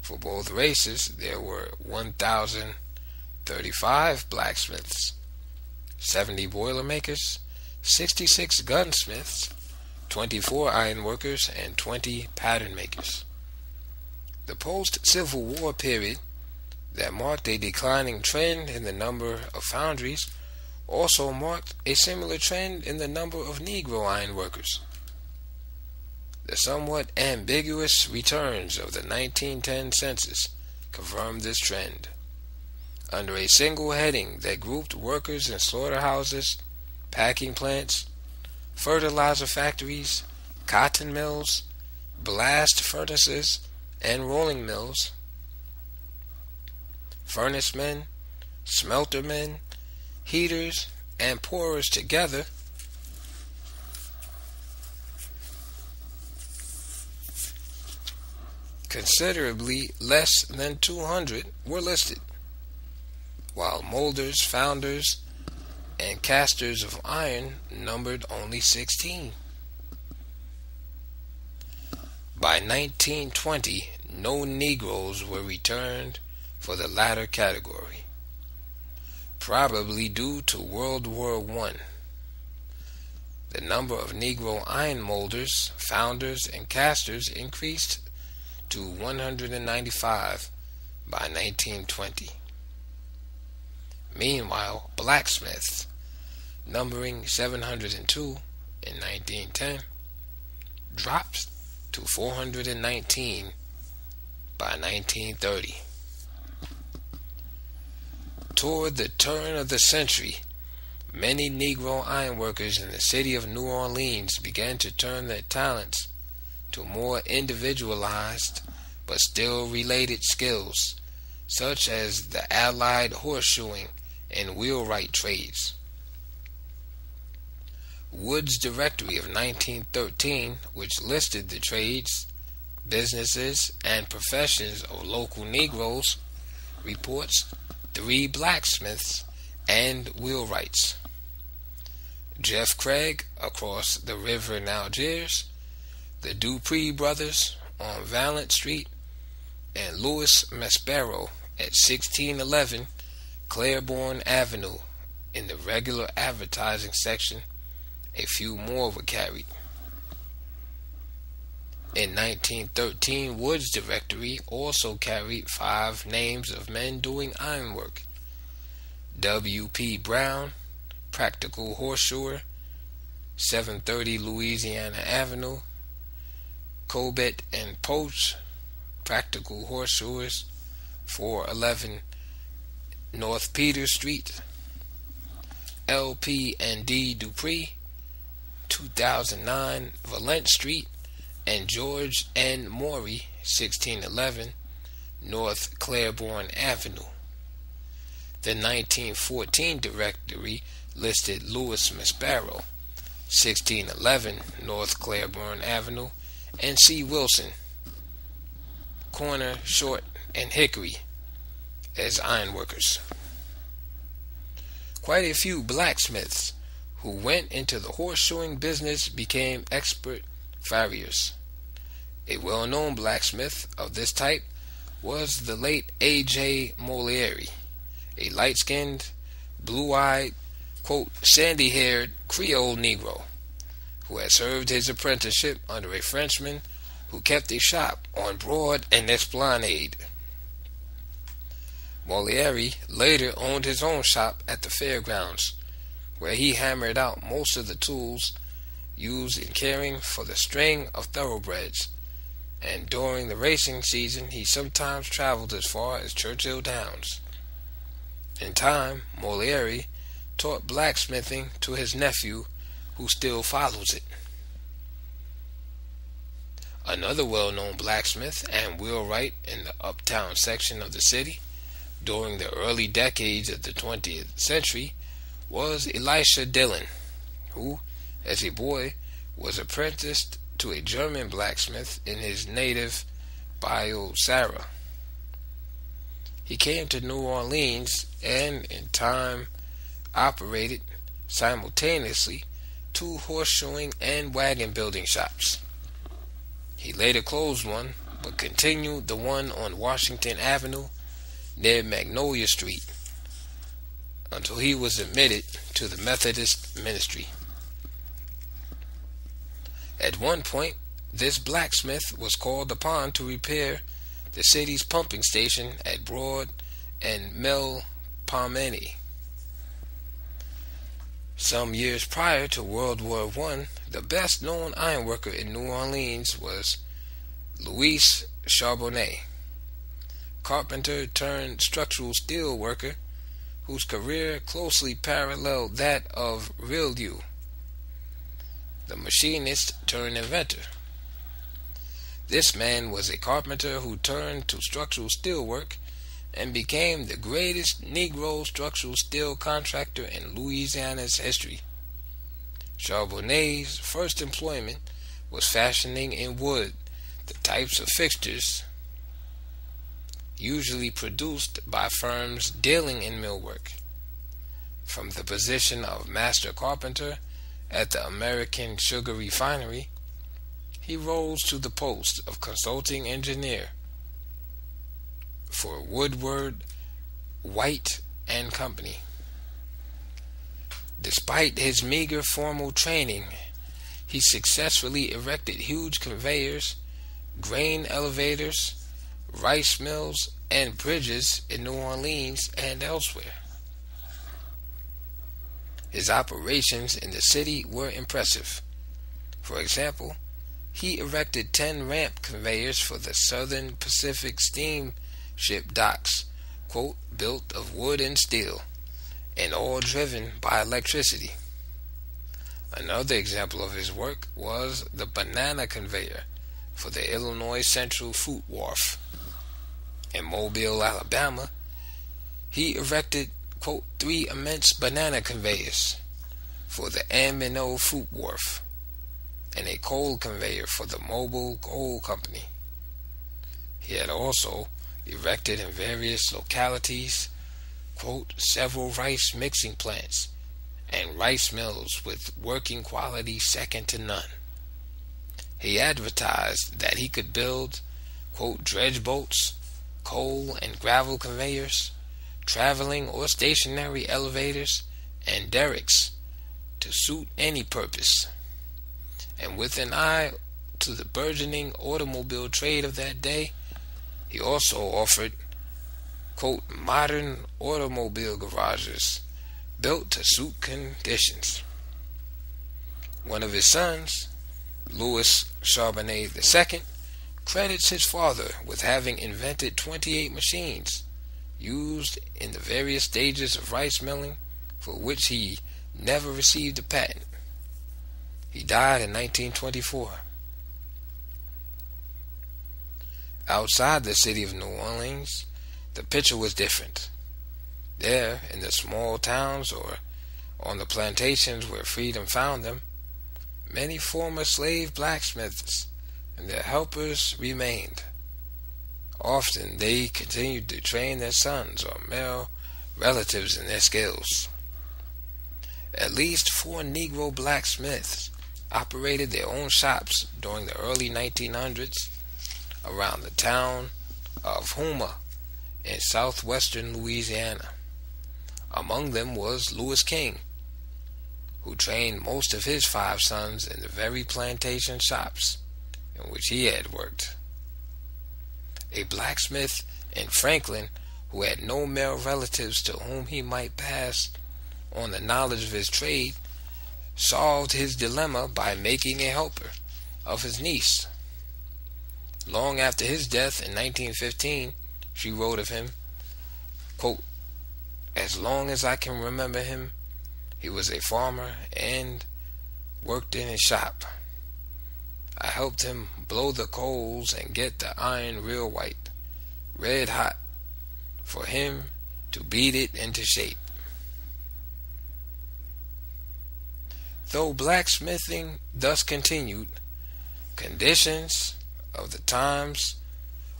For both races, there were 1,035 blacksmiths, 70 boilermakers, 66 gunsmiths, 24 ironworkers, and 20 pattern makers. The post-Civil War period that marked a declining trend in the number of foundries also marked a similar trend in the number of Negro ironworkers. The somewhat ambiguous returns of the 1910 census confirmed this trend. Under a single heading that grouped workers in slaughterhouses, packing plants, fertilizer factories, cotton mills, blast furnaces, and rolling mills, furnace men, smelter men, heaters, and pourers together, considerably less than 200 were listed, while molders, founders, and casters of iron numbered only 16. By 1920, no Negroes were returned for the latter category, probably due to World War I. The number of Negro iron molders, founders, and casters increased to 195 by 1920. Meanwhile, blacksmiths, numbering 702 in 1910, dropped to 419 by 1930. Toward the turn of the century, many Negro ironworkers in the city of New Orleans began to turn their talents to more individualized but still related skills, such as the allied horseshoeing and wheelwright trades. Wood's Directory of 1913, which listed the trades, businesses, and professions of local Negroes, reports 3 blacksmiths and wheelwrights: Jeff Craig across the river in Algiers, the Dupree brothers on Valent Street, and Louis Maspero at 1611 Claiborne Avenue. In the regular advertising section, a few more were carried. In 1913, Wood's Directory also carried 5 names of men doing ironwork: W.P. Brown, practical horseshoer, 730 Louisiana Avenue; Cobbett and Poach, practical horseshoers, 411 North Peter Street; L.P. and D. Dupree, 2009 Valent Street; and George N. Morey, 1611 North Claiborne Avenue. The 1914 directory listed Louis Maspero, 1611 North Claiborne Avenue, and C. Wilson, Corner, Short, and Hickory as ironworkers. Quite a few blacksmiths who went into the horseshoeing business became expert farriers. A well-known blacksmith of this type was the late A.J. Molieri, a light-skinned, blue-eyed, quote, sandy-haired Creole Negro who had served his apprenticeship under a Frenchman who kept a shop on Broad and Esplanade. Molieri later owned his own shop at the fairgrounds, where he hammered out most of the tools used in caring for the string of thoroughbreds, and during the racing season he sometimes traveled as far as Churchill Downs. In time, Molieri taught blacksmithing to his nephew, who still follows it. Another well-known blacksmith and wheelwright in the uptown section of the city during the early decades of the 20th century was Elisha Dillon, who, as a boy, was apprenticed to a German blacksmith in his native Bayou Sara. He came to New Orleans and in time operated simultaneously 2 horseshoeing and wagon building shops. He later closed one, but continued the one on Washington Avenue near Magnolia Street until he was admitted to the Methodist ministry. At one point, this blacksmith was called upon to repair the city's pumping station at Broad and Melpomene. Some years prior to World War I, the best-known ironworker in New Orleans was Louis Charbonnet, carpenter turned structural steel worker whose career closely paralleled that of Rillieux, the machinist turned inventor. This man was a carpenter who turned to structural steel work and became the greatest Negro structural steel contractor in Louisiana's history. Charbonnet's first employment was fashioning in wood the types of fixtures usually produced by firms dealing in millwork. From the position of master carpenter at the American Sugar Refinery, he rose to the post of consulting engineer for Woodward, White and Company. Despite his meager formal training, he successfully erected huge conveyors, grain elevators, rice mills, and bridges in New Orleans and elsewhere. His operations in the city were impressive. For example, he erected 10 ramp conveyors for the Southern Pacific steamship docks, quote, built of wood and steel, and all driven by electricity. Another example of his work was the banana conveyor for the Illinois Central Fruit Wharf. In Mobile, Alabama, he erected, quote, 3 immense banana conveyors for the Emanuel Fruit Wharf and a coal conveyor for the Mobile Coal Company. He had also erected in various localities, quote, several rice mixing plants and rice mills with working quality second to none. He advertised that he could build, quote, dredge boats, coal and gravel conveyors, traveling or stationary elevators, and derricks to suit any purpose. And with an eye to the burgeoning automobile trade of that day, he also offered, quote, modern automobile garages built to suit conditions. One of his sons, Louis Charbonnet II, credits his father with having invented 28 machines used in the various stages of rice milling for which he never received a patent. He died in 1924. Outside the city of New Orleans, the picture was different. There, in the small towns or on the plantations where freedom found them, many former slave blacksmiths and their helpers remained. Often they continued to train their sons or male relatives in their skills. At least 4 Negro blacksmiths operated their own shops during the early 1900s around the town of Houma in southwestern Louisiana. Among them was Louis King, who trained most of his 5 sons in the very plantation shops in which he had worked. A blacksmith in Franklin who had no male relatives to whom he might pass on the knowledge of his trade solved his dilemma by making a helper of his niece. Long after his death in 1915, she wrote of him, quote, as long as I can remember him, he was a farmer and worked in his shop. I helped him blow the coals and get the iron real white, red hot, for him to beat it into shape. Though blacksmithing thus continued, conditions of the times,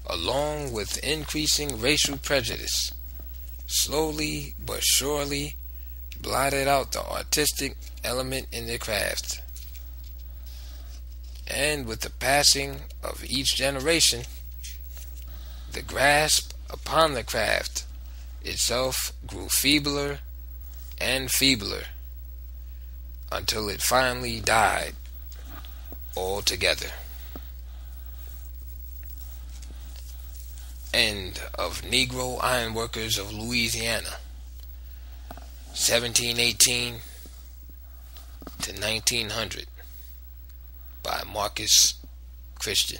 along with increasing racial prejudice, slowly but surely blotted out the artistic element in the craft. And with the passing of each generation, the grasp upon the craft itself grew feebler and feebler until it finally died altogether. End of Negro Ironworkers of Louisiana, 1718 to 1900, by Marcus Christian.